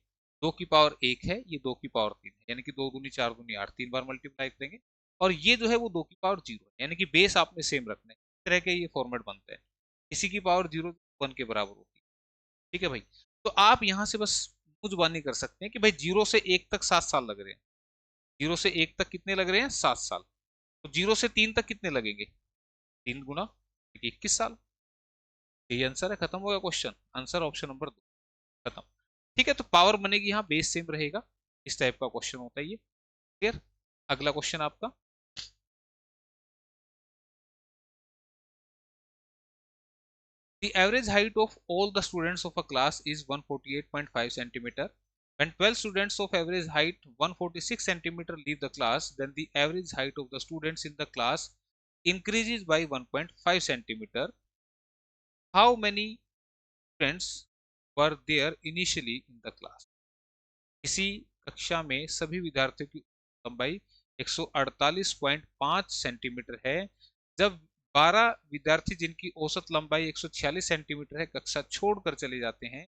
2 की पावर 1 है, ये 2 की पावर 3 है, यानी कि 2 दूनी 4 दूनी 8, 3 बार मल्टीप्लाई करेंगे। और ये जो है वो 2 की पावर 0 है, यानी कि बेस आपने सेम रखना है। इस तरह के ये फॉर्मेट बनता है, इसी की पावर 0 1 के बराबर होती है। ठीक है भाई, तो आप यहाँ से बस मुंह जुबानी कर सकते हैं कि भाई 0 से 1 तक 7 साल लग रहे हैं, 0 से 1 तक कितने लग रहे हैं, 7 साल। तो 0 से 3 तक कितने लगेंगे, 3 गुना, 21 साल। यही आंसर है, खत्म हो गया क्वेश्चन, आंसर ऑप्शन नंबर 2, खत्म। ठीक है, तो पावर बनेगी यहाँ, बेस सेम रहेगा, इस टाइप का क्वेश्चन होता है ये। क्लियर। अगला क्वेश्चन आपका, the average height of all the students of a class is 148.5 centimeter. When 12 students of average height 146 centimeter leave the class, then the average height of the students in the class increases by 1.5 centimeter. How many students were there initially in the class? इसी कक्षा में सभी विद्यार्थियों की लंबाई 148.5 centimetre है। जब 12 विद्यार्थी जिनकी औसत लंबाई 146 सेंटीमीटर है कक्षा छोड़कर चले जाते हैं,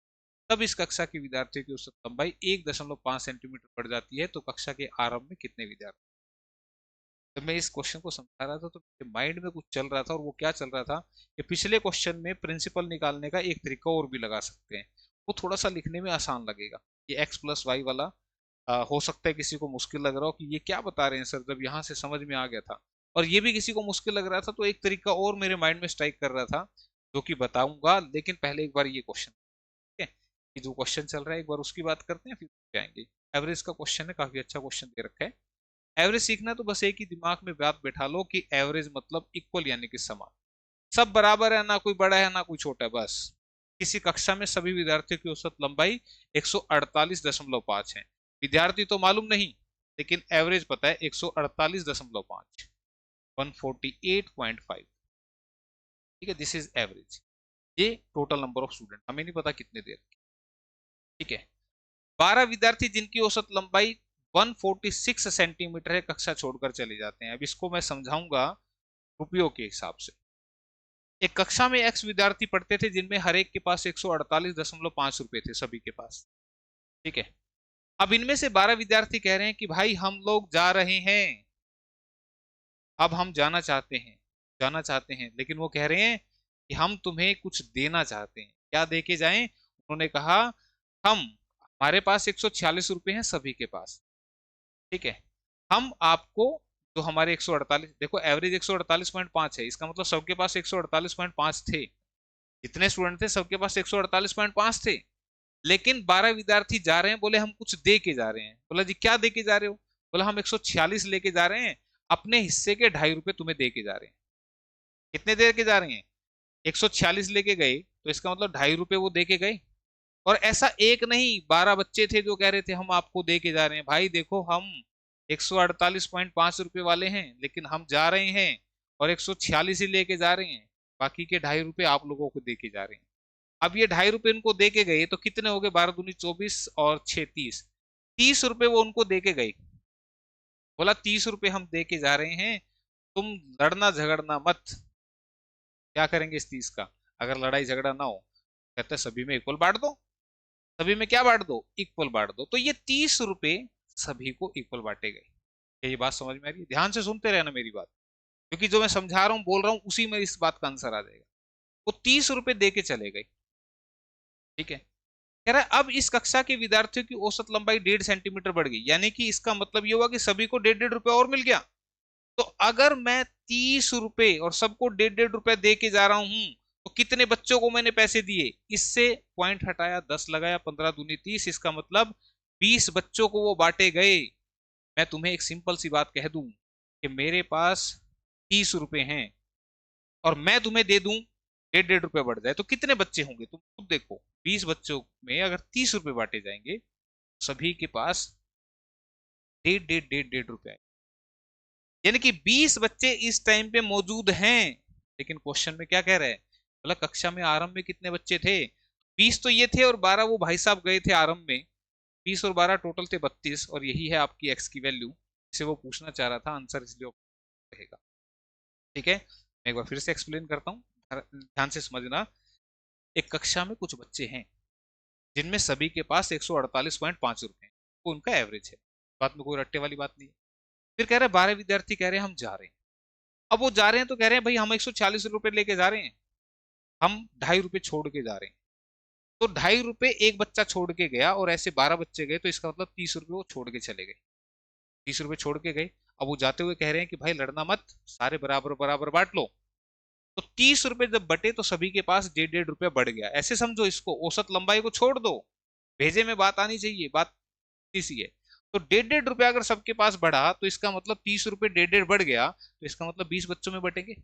तब इस कक्षा के विद्यार्थियों की औसत लंबाई 1.5 सेंटीमीटर बढ़ जाती है। तो कक्षा के आरंभ में कितने विद्यार्थी। जब मैं इस क्वेश्चन को समझा रहा था तो मेरे माइंड में कुछ चल रहा था, और वो क्या चल रहा था कि पिछले क्वेश्चन में प्रिंसिपल निकालने का एक तरीका और भी लगा सकते हैं, वो थोड़ा सा लिखने में आसान लगेगा। ये एक्स प्लस वाई वाला हो सकता है किसी को मुश्किल लग रहा हो कि ये क्या बता रहे हैं सर, जब यहाँ से समझ में आ गया था। और ये भी किसी को मुश्किल लग रहा था, तो एक तरीका और मेरे माइंड में स्ट्राइक कर रहा था जो कि बताऊंगा, लेकिन पहले एक बार ये क्वेश्चन, ठीक है, कि जो क्वेश्चन चल रहा है एक बार उसकी बात करते हैं, फिर जाएंगे। एवरेज का क्वेश्चन है, काफी अच्छा क्वेश्चन दे रखा है। एवरेज सीखना है तो बस एक ही दिमाग में बात बैठा लो कि एवरेज मतलब इक्वल, यानी कि समान। सब बराबर है, ना कोई बड़ा है ना कोई छोटा है, बस। किसी कक्षा में सभी विद्यार्थियों की औसत लंबाई 148.5 है। विद्यार्थी तो मालूम नहीं, लेकिन एवरेज पता है 148.5, 148.5। ठीक है, दिस इज एवरेज। ये टोटल नंबर ऑफ स्टूडेंट, हमें नहीं पता कितने देर। ठीक है, 12 विद्यार्थी जिनकी औसत लंबाई 146 सेंटीमीटर है कक्षा छोड़कर चले जाते हैं। अब इसको मैं समझाऊंगा रुपयों के हिसाब से। एक कक्षा में एक्स विद्यार्थी पढ़ते थे जिनमें हर एक के पास 148.5 रुपए थे, सभी के पास। ठीक है, अब इनमें से 12 विद्यार्थी कह रहे हैं कि भाई हम लोग जा रहे हैं, अब हम जाना चाहते हैं, लेकिन वो कह रहे हैं कि हम तुम्हें कुछ देना चाहते हैं। क्या दे के जाएं? उन्होंने कहा हम, हमारे पास 146 रुपए हैं सभी के पास। ठीक है, हम आपको, जो हमारे 148, देखो एवरेज 148.5 है, इसका मतलब सबके पास 148.5 थे। जितने स्टूडेंट थे सबके पास 148.5 थे। लेकिन 12 विद्यार्थी जा रहे हैं, बोले हम कुछ दे के जा रहे हैं। बोला जी क्या दे के जा रहे हो? बोला हम 146 लेके जा रहे हैं, अपने हिस्से के 2.5 रुपए तुम्हें दे के जा रहे हैं। कितने दे के जा रहे हैं? 146 लेके गए, तो इसका मतलब 2.5 रुपए वो दे के गए। और ऐसा एक नहीं, 12 बच्चे थे जो कह रहे थे हम आपको दे के जा रहे हैं। भाई देखो, हम 148.5 रुपए वाले हैं, लेकिन हम जा रहे हैं और 146 ही लेके जा रहे हैं, बाकी के 2.5 रुपए आप लोगों को दे के जा रहे हैं। अब ये 2.5 रुपए उनको दे के गए तो कितने हो गए? 12 दूनी 24 और 6 30, 30 रुपए वो उनको दे के गए। बोला 30 रुपए हम दे के जा रहे हैं, तुम लड़ना झगड़ना मत। क्या करेंगे इस 30 का? अगर लड़ाई झगड़ा ना हो, कहते हैं सभी में इक्वल बांट दो। सभी में क्या बांट दो? इक्वल बांट दो। तो ये 30 रुपए सभी को इक्वल बांटे गए। क्या ये बात समझ में आ रही है? ध्यान से सुनते रहना मेरी बात, क्योंकि जो मैं समझा रहा हूँ बोल रहा हूँ उसी में इस बात का आंसर आ जाएगा। वो 30 रुपए दे के चले गए। ठीक है, कह रहा है अब इस कक्षा के विद्यार्थियों की औसत लंबाई 1.5 सेंटीमीटर बढ़ गई, यानी कि इसका मतलब ये हुआ कि सभी को 1.5 रुपए और मिल गया। तो अगर मैं 30 रुपए और सबको 1.5 रुपए दे के जा रहा हूं, तो कितने बच्चों को मैंने पैसे दिए? इससे पॉइंट हटाया, 10 लगाया, 15 दूनी 30, इसका मतलब 20 बच्चों को वो बांटे गए। मैं तुम्हें एक सिंपल सी बात कह दूं कि मेरे पास 30 रुपए हैं और मैं तुम्हें दे दूं 1.5 रुपए बढ़ जाए, तो कितने बच्चे होंगे? तुम खुद देखो, 20 बच्चों में अगर 30 रुपए बांटे जाएंगे, सभी के पास डेढ़ डेढ़ डेढ़ डेढ़ रुपए, यानी कि 20 बच्चे इस टाइम पे मौजूद हैं। लेकिन क्वेश्चन में क्या कह रहे हैं? मतलब कक्षा में आरंभ में कितने बच्चे थे? 20 तो ये थे और 12 वो भाई साहब गए थे आरंभ में। 20 और 12 टोटल थे 32, और यही है आपकी एक्स की वैल्यू, जिसे वो पूछना चाह रहा था। आंसर इसलिए रहेगा। ठीक है, मैं एक बार फिर से एक्सप्लेन करता हूँ, ध्यान से समझना। एक कक्षा में कुछ बच्चे हैं जिनमें सभी के पास 148.5 रुपए हैं, वो उनका एवरेज है। बात में कोई रट्टे वाली बात नहीं है। फिर कह रहे हैं 12 विद्यार्थी कह रहे हैं हम जा रहे हैं। अब वो जा रहे हैं तो कह रहे हैं भाई हम 146 रुपए लेके जा रहे हैं, हम 2.5 रुपए छोड़ के जा रहे हैं। तो 2.5 रुपए एक बच्चा छोड़ के गया और ऐसे 12 बच्चे गए, तो इसका मतलब 30 रुपए वो छोड़ के चले गए। 30 रुपए छोड़ के गए। अब वो जाते हुए कह रहे हैं कि भाई लड़ना मत, सारे बराबर बराबर बांट लो। तो 30 रुपए जब बटे तो सभी के पास 1.5 रुपए बढ़ गया। ऐसे समझो इसको, औसत लंबाई को छोड़ दो, भेजे में बात आनी चाहिए, बात इसी है। तो 1.5 रुपए अगर सबके पास बढ़ा, तो इसका मतलब 30 रुपए 1.5 बढ़ गया, तो इसका मतलब 20 बच्चों में बटेंगे।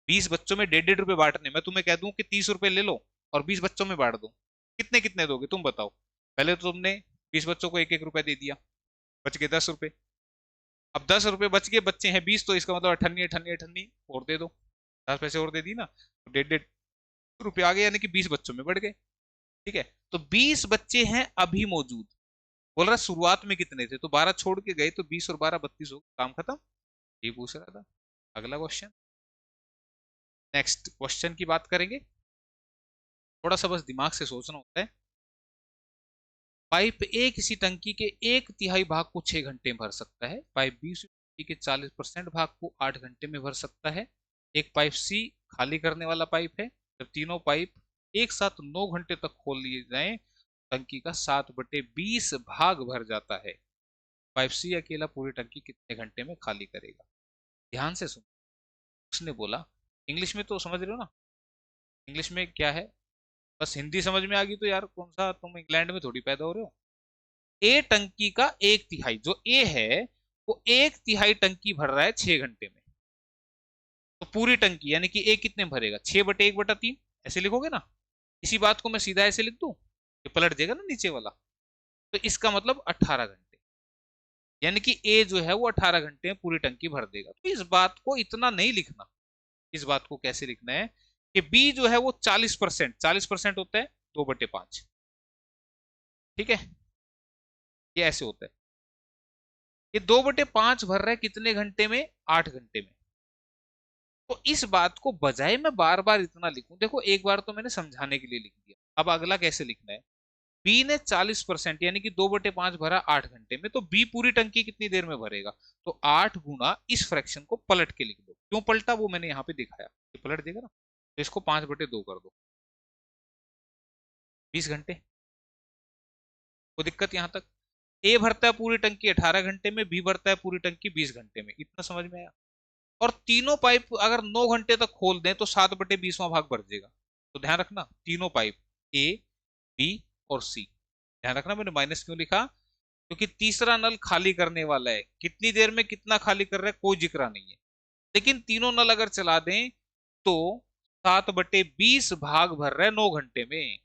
20 बच्चों में 1.5 रुपए बांटने, मैं तुम्हें कह दूं कि 30 रुपए ले लो और 20 बच्चों में बांट दो, कितने कितने दोगे तुम बताओ? पहले तो तुमने 20 बच्चों को एक एक रुपए दे दिया, बच गए 10 रुपए। अब 10 रुपए बच गए, बच्चे हैं 20, तो इसका मतलब अठन्नी अठन्नी अठन्नी और दे दो, 10 पैसे और दे दी ना, तो 1.5 रुपए आ गए, यानी कि 20 बच्चों में बढ़ गए। ठीक है, तो 20 बच्चे हैं अभी मौजूद। बोल रहा शुरुआत में कितने थे? तो 12 छोड़ के गए, तो 20 और 12 32 हो, काम खत्म। ये पूछ रहा था। अगला क्वेश्चन, नेक्स्ट क्वेश्चन की बात करेंगे। थोड़ा सा बस दिमाग से सोचना होता है। पाइप ए किसी टंकी के 1/3 भाग को 6 घंटे में भर सकता है। पाइप बी के 40% भाग को 8 घंटे में भर सकता है। एक पाइप सी खाली करने वाला पाइप है। जब तीनों पाइप एक साथ 9 घंटे तक खोल लिए जाएं, टंकी का 7/20 भाग भर जाता है। पाइप सी अकेला पूरी टंकी कितने घंटे में खाली करेगा? ध्यान से सुन। उसने बोला, इंग्लिश में तो समझ रहे हो ना, इंग्लिश में क्या है? बस हिंदी समझ में आ गई तो यार कौन सा तुम इंग्लैंड में थोड़ी पैदा हो रहे हो। ए टंकी का 1/3, जो ए है वो 1/3 टंकी भर रहा है 6 घंटे में। तो पूरी टंकी यानी कि ए कितने भरेगा? 6/1/3, ऐसे लिखोगे ना। इसी बात को मैं सीधा ऐसे लिख दूं, ये पलट देगा ना नीचे वाला। तो इसका मतलब 18 घंटे, यानी कि ए जो है वो 18 घंटे में पूरी टंकी भर देगा। तो इस बात को इतना नहीं लिखना। इस बात को कैसे लिखना है कि बी जो है वो 40%, 40% होता है 2/5। ठीक है, ये ऐसे होता है। ये 2/5 भर रहा है कितने घंटे में? 8 घंटे में। तो इस बात को बजाय मैं बार बार इतना लिखूं, देखो एक बार तो मैंने समझाने के लिए लिख दिया, अब अगला कैसे लिखना है। बी ने 40% यानी कि 2/5 भरा 8 घंटे में, तो बी पूरी टंकी कितनी देर में भरेगा? तो 8 गुना इस फ्रैक्शन को पलट के लिख दो। क्यों पलटा वो मैंने यहाँ पे दिखाया, ये पलट देगा ना। तो इसको 5/2 कर दो, 20 घंटे। वो दिक्कत यहाँ तक। ए भरता है पूरी टंकी 18 घंटे में, बी भरता है पूरी टंकी 20 घंटे में। इतना समझ में आया? और तीनों पाइप अगर 9 घंटे तक खोल दें तो 7/20वां भाग भर जाएगा। तो ध्यान रखना, तीनों पाइप ए, बी और सी। ध्यान रखना मैंने माइनस क्यों लिखा, क्योंकि तीसरा नल खाली करने वाला है। कितनी देर में कितना खाली कर रहा है कोई जिक्र नहीं है, लेकिन तीनों नल अगर चला दें तो 7/20 भाग भर रहा है 9 घंटे में।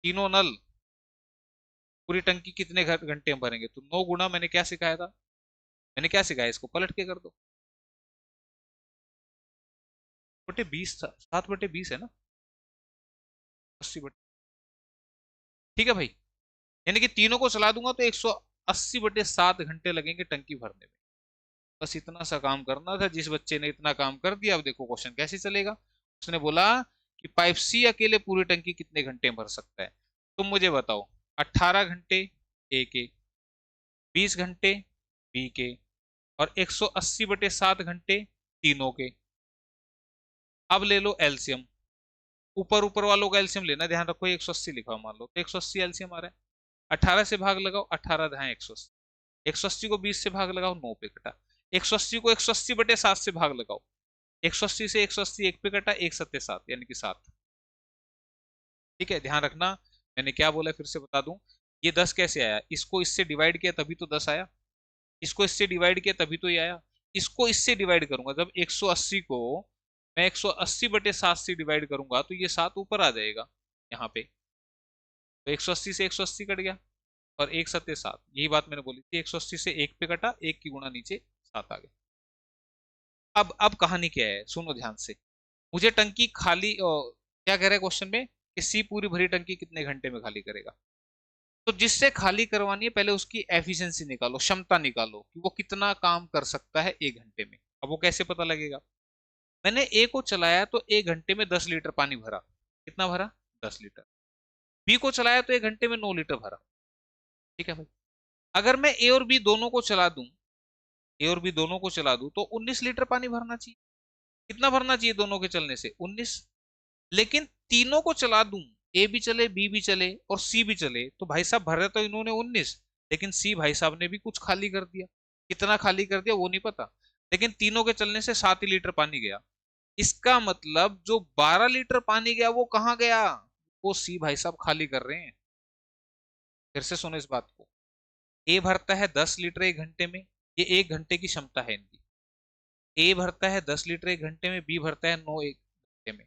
तीनों नल पूरी टंकी कितने घंटे में भरेंगे? तो 9 गुना मैंने क्या सिखाया था, मैंने क्या सिखाया, इसको पलट के कर दो। 20 था, 7/20 है ना, 80/। ठीक है भाई, यानी कि तीनों को चला दूंगा तो 180/7 घंटे लगेंगे टंकी भरने में। बस इतना सा काम करना था। जिस बच्चे ने इतना काम कर दिया, अब देखो क्वेश्चन कैसे चलेगा। उसने बोला कि पाइप सी अकेले पूरी टंकी कितने घंटे में भर सकता है। तुम मुझे बताओ, 18 घंटे ए के, 20 घंटे बी के, और 180/7 घंटे तीनों के। अब ले लो एलसीएम। ऊपर ऊपर वालों का एलसीएम लेना, ध्यान रखो 180 लिखा मान लो, तो 180 एलसीएम आ रहा है। 18 से भाग लगाओ, 18 दहाई 180। 180 को 20 से भाग लगाओ, 9 पे कटा। 180 को 180/7 से भाग लगाओ, 180 से 180 1 पे कटा, 1 7 यानी कि 7। ठीक है, ध्यान रखना मैंने क्या बोला फिर से बता दूं। ये 10 कैसे आया? इसको इससे डिवाइड किया तभी तो 10 आया। इसको इससे डिवाइड किया तभी तो ये आया। इसको इससे डिवाइड करूंगा, जब 180 को मैं 180/7 से डिवाइड करूंगा तो ये 7 ऊपर आ जाएगा यहाँ पे। तो 180 से 180 कट गया, और 1 7 7। यही बात मैंने बोली थी, 180 से 1 पे कटा, 1 की गुणा नीचे 7 आ गया। अब कहानी क्या है, सुनो ध्यान से। मुझे टंकी खाली क्या कह रहा है क्वेश्चन में कि सी पूरी भरी टंकी कितने घंटे में खाली करेगा। तो जिससे खाली करवानी है पहले उसकी एफिशिएंसी निकालो, क्षमता निकालो कि वो कितना काम कर सकता है 1 घंटे में। अब वो कैसे पता लगेगा? मैंने ए को चलाया तो 1 घंटे में 10 लीटर पानी भरा। कितना भरा? 10 लीटर। बी को चलाया तो 1 घंटे में 9 लीटर भरा। ठीक है भाई, अगर मैं ए और बी दोनों को चला दूं, ए और बी दोनों को चला दूं तो 19 लीटर पानी भरना चाहिए। कितना भरना चाहिए दोनों के चलने से? 19। लेकिन तीनों को चला दूं, ए भी चले, बी भी चले और सी भी चले, तो भाई साहब भरे तो इन्होंने 19, लेकिन सी भाई साहब ने भी कुछ खाली कर दिया। कितना खाली कर दिया वो नहीं पता, लेकिन तीनों के चलने से 7 ही लीटर पानी गया। इसका मतलब जो 12 लीटर पानी गया वो कहाँ गया? वो सी भाई साहब खाली कर रहे हैं। फिर से सुनो इस बात को। ए भरता है 10 लीटर 1 घंटे में, ये 1 घंटे की क्षमता है इनकी। ए भरता है 10 लीटर 1 घंटे में, बी भरता है 9 1 घंटे में।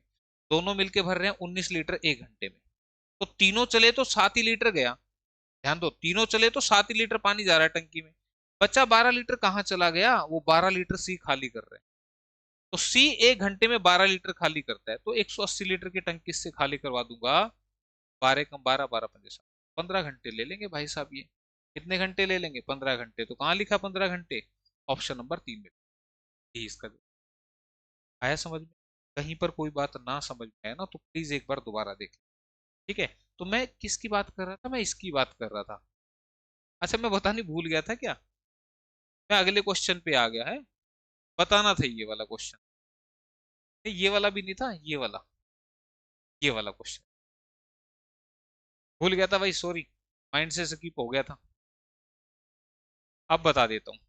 दोनों मिलके भर रहे हैं 19 लीटर 1 घंटे में। तो तीनों चले तो 7 ही लीटर गया। ध्यान दो, तीनों चले तो 7 ही लीटर पानी जा रहा है टंकी में। बचा 12 लीटर कहाँ चला गया? वो 12 लीटर सी खाली कर रहे हैं। तो सी 1 घंटे में 12 लीटर खाली करता है, तो 180 लीटर की टंकी से खाली करवा दूंगा। 12 कम 12, 12 5 7, 15 घंटे ले लेंगे भाई साहब ये। कितने घंटे ले लेंगे? 15 घंटे। तो कहाँ लिखा 15 घंटे? ऑप्शन नंबर 3 में। यही इसका आया समझ में? कहीं पर कोई बात ना समझ में आए ना तो प्लीज एक बार दोबारा देख। ठीक है, तो मैं किसकी बात कर रहा था? मैं इसकी बात कर रहा था। अच्छा मैं बतानी भूल गया था क्या, मैं अगले क्वेश्चन पे आ गया है, बताना था ये वाला क्वेश्चन। ये वाला भी नहीं था, ये वाला क्वेश्चन भूल गया था भाई, सॉरी, माइंड से स्किप हो गया था। अब बता देता हूँ।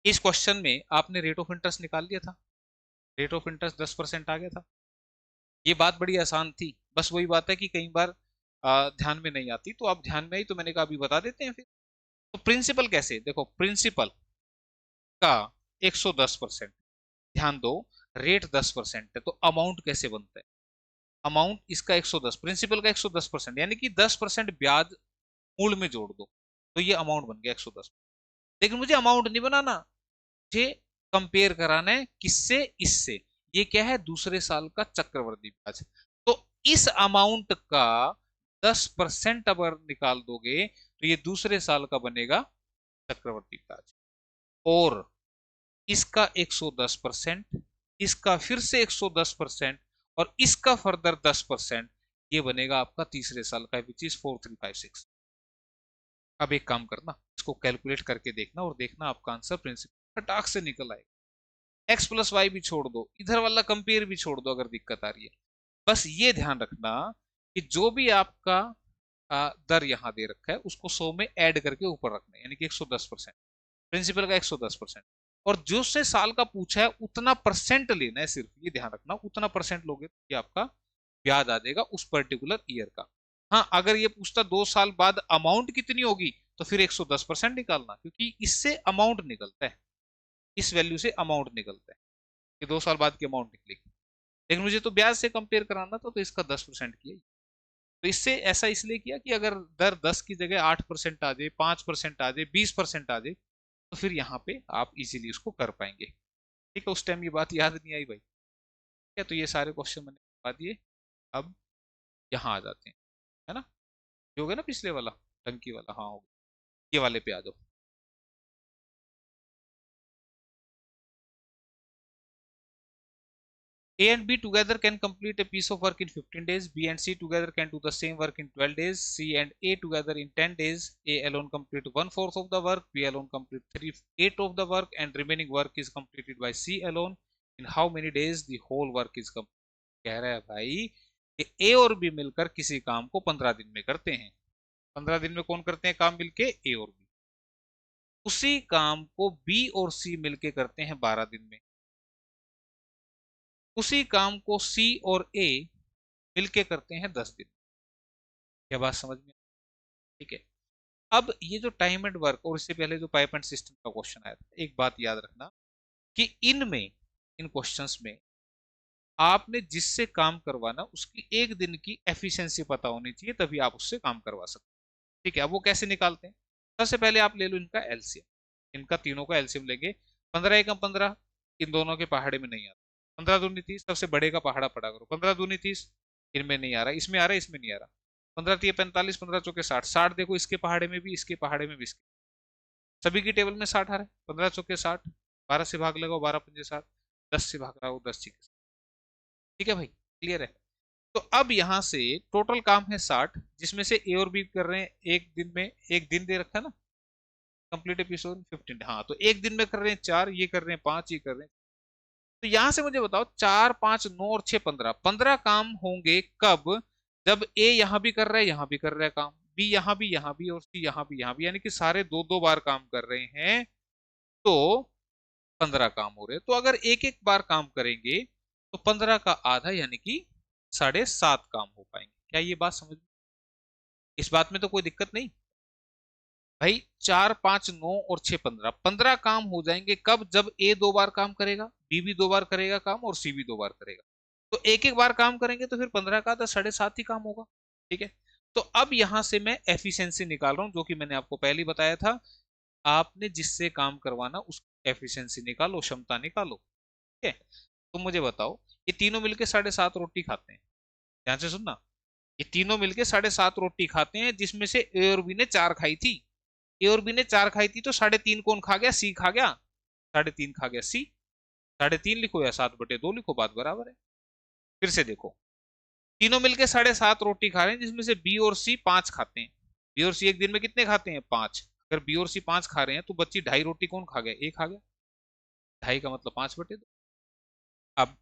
इस क्वेश्चन में आपने रेट ऑफ इंटरेस्ट निकाल लिया था, रेट ऑफ इंटरेस्ट 10% आ गया था। ये बात बड़ी आसान थी, बस वही बात है कि कई बार ध्यान में नहीं आती, तो आप ध्यान में आई तो मैंने कहा अभी बता देते हैं फिर। तो प्रिंसिपल कैसे, देखो प्रिंसिपल का 110%, ध्यान दो, रेट 10% है, तो अमाउंट कैसे बनता है? अमाउंट इसका 110, प्रिंसिपल का 110%, यानी कि 10% ब्याज मूल में जोड़ दो, तो ये अमाउंट बन गया 110। लेकिन मुझे अमाउंट नहीं बनाना, मुझे कंपेयर कराना है किससे, इससे। ये क्या है, दूसरे साल का चक्रवृद्धि ब्याज। तो इस अमाउंट का 10% अगर निकाल दोगे तो ये दूसरे साल का बनेगा चक्रवृद्धि ब्याज। और इसका 110%, इसका फिर से 110%, और इसका फर्दर 10%, ये बनेगा आपका तीसरे साल का, विच इज 4356। अब एक काम करना, इसको कैलकुलेट करके देखना और देखना आपका आंसर प्रिंसिपल फटाक से निकल आएगा। एक्स प्लस वाई भी छोड़ दो, इधर वाला कंपेयर भी छोड़ दो अगर दिक्कत आ रही है। बस ये ध्यान रखना कि जो भी आपका दर यहां दे रखा है उसको 100 में ऐड करके ऊपर रखना है, यानी कि 110%, प्रिंसिपल का 110%। और जो से साल का पूछा है उतना परसेंट लेना है, सिर्फ ये ध्यान रखना, उतना परसेंट लोगे तो ये आपका ब्याज आ जाएगा उस पर्टिकुलर ईयर का। हाँ, अगर ये पूछता 2 साल बाद अमाउंट कितनी होगी, तो फिर 110% निकालना, क्योंकि इससे अमाउंट निकलता है, इस वैल्यू से अमाउंट निकलता है कि 2 साल बाद की अमाउंट निकलेगी। लेकिन मुझे तो ब्याज से कंपेयर कराना था, तो इसका 10% किया। तो इससे ऐसा इसलिए किया कि अगर दर 10 की जगह 8% आ जाए, 5% आ जाए, 20% आ जाए, तो फिर यहाँ पे आप इजीली उसको कर पाएंगे। ठीक है, उस टाइम ये बात याद नहीं आई भाई। ठीक है, तो ये सारे क्वेश्चन मैंने बता दिए। अब यहाँ आ जाते हैं, है ना, जो हो गया ना पिछले वाला, टंकी वाला, हाँ हो गया, ये वाले पे आ जाओ। A and B together can complete a piece of work in 15 days. B and C together can do the same work in 12 days. C and A together in 10 days. A alone complete 1/4 of the work. B alone complete 3/8 of the work, and remaining work is completed by C alone. In how many days the whole work is complete? कह रहा है भाई कि A और B मिलकर किसी काम को 15 दिन में करते हैं। 15 दिन में कौन करते हैं काम मिलके? A और B। उसी काम को B और C मिलके करते हैं 12 दिन में। उसी काम को C और A मिलके करते हैं 10 दिन। क्या बात समझ में? ठीक है। अब ये जो टाइम एंड वर्क, और इससे पहले जो पाइप एंड सिस्टम का क्वेश्चन आया था, एक बात याद रखना कि इनमें, इन क्वेश्चंस में आपने जिससे काम करवाना उसकी एक दिन की एफिशिएंसी पता होनी चाहिए, तभी आप उससे काम करवा सकते हैं। ठीक है, अब वो कैसे निकालते हैं? सबसे पहले आप ले लो इनका एलसीएम, इनका तीनों का एलसीएम लेंगे। 15 एकम 15, इन दोनों के पहाड़े में नहीं आता। 15 दूनी 30, सबसे बड़े का पहाड़ा पड़ा करो। 15 दूनी 30, इनमें नहीं आ रहा, इसमें आ रहा है, इसमें नहीं आ रहा। 15 तिया 45, 15 चौके 60, 60 देखो इसके पहाड़े में भी, इसके पहाड़े में भी, इसके सभी की टेबल में 60 आ रहा है। 15 चौके 60, 12 से भाग लगाओ, 12 पंजे 60, 10 से भाग रहा हो, 10 छीके 60। ठीक है भाई, क्लियर है? तो अब यहां से टोटल काम है 60, जिसमें से ए और बी कर रहे हैं एक दिन में, एक दिन दे रखा है ना, कंप्लीट एपिसोड 15। हाँ, तो एक दिन में कर रहे हैं 4, ये कर रहे हैं 5, ये कर रहे हैं। तो यहां से मुझे बताओ, 4 5 9 और 6 15, 15 काम होंगे कब? जब ए यहां भी कर रहा है, यहां भी कर रहा है काम, बी यहां भी, यहां भी, और सी यहां भी, यहां भी, यानी कि सारे दो दो बार काम कर रहे हैं। तो 15 काम हो रहे हैं। तो अगर एक एक बार काम करेंगे तो 15 का आधा, यानी कि 7.5 काम हो पाएंगे। क्या ये बात समझ में? इस बात में तो कोई दिक्कत नहीं भाई। 4 5 9 और 6 15, 15 काम हो जाएंगे कब? जब ए दो बार काम करेगा, बी भी दो बार करेगा काम, और सी भी दो बार करेगा। तो एक एक बार काम करेंगे तो फिर 15 का तो 7.5 ही काम होगा। ठीक है, तो अब यहां से मैं एफिशिएंसी निकाल रहा हूं, जो कि मैंने आपको पहले ही बताया था। आपने जिससे काम करवाना उसकी एफिशिएंसी निकालो, क्षमता निकालो। ठीक है, तो मुझे बताओ, ये तीनों मिलके 7.5 रोटी खाते हैं। ध्यान से सुनना, ये तीनों मिलके 7.5 रोटी खाते हैं, जिसमें से ए और बी ने 4 खाई थी। ए और बी ने 4 खाई थी, तो 3.5 कौन खा गया? सी खा गया। 3.5 खा गया सी। 3.5 लिखो या 7/2 लिखो, बात बराबर है। फिर से देखो, तीनों मिलके 7.5 रोटी खा रहे हैं, जिसमें से बी और सी 5 खाते हैं। बी और सी एक दिन में कितने खाते हैं? 5। अगर बी और सी 5 खा रहे हैं तो बच्ची 2.5 रोटी कौन खा गया? ए खा गया। 2.5 का मतलब 5/2। अब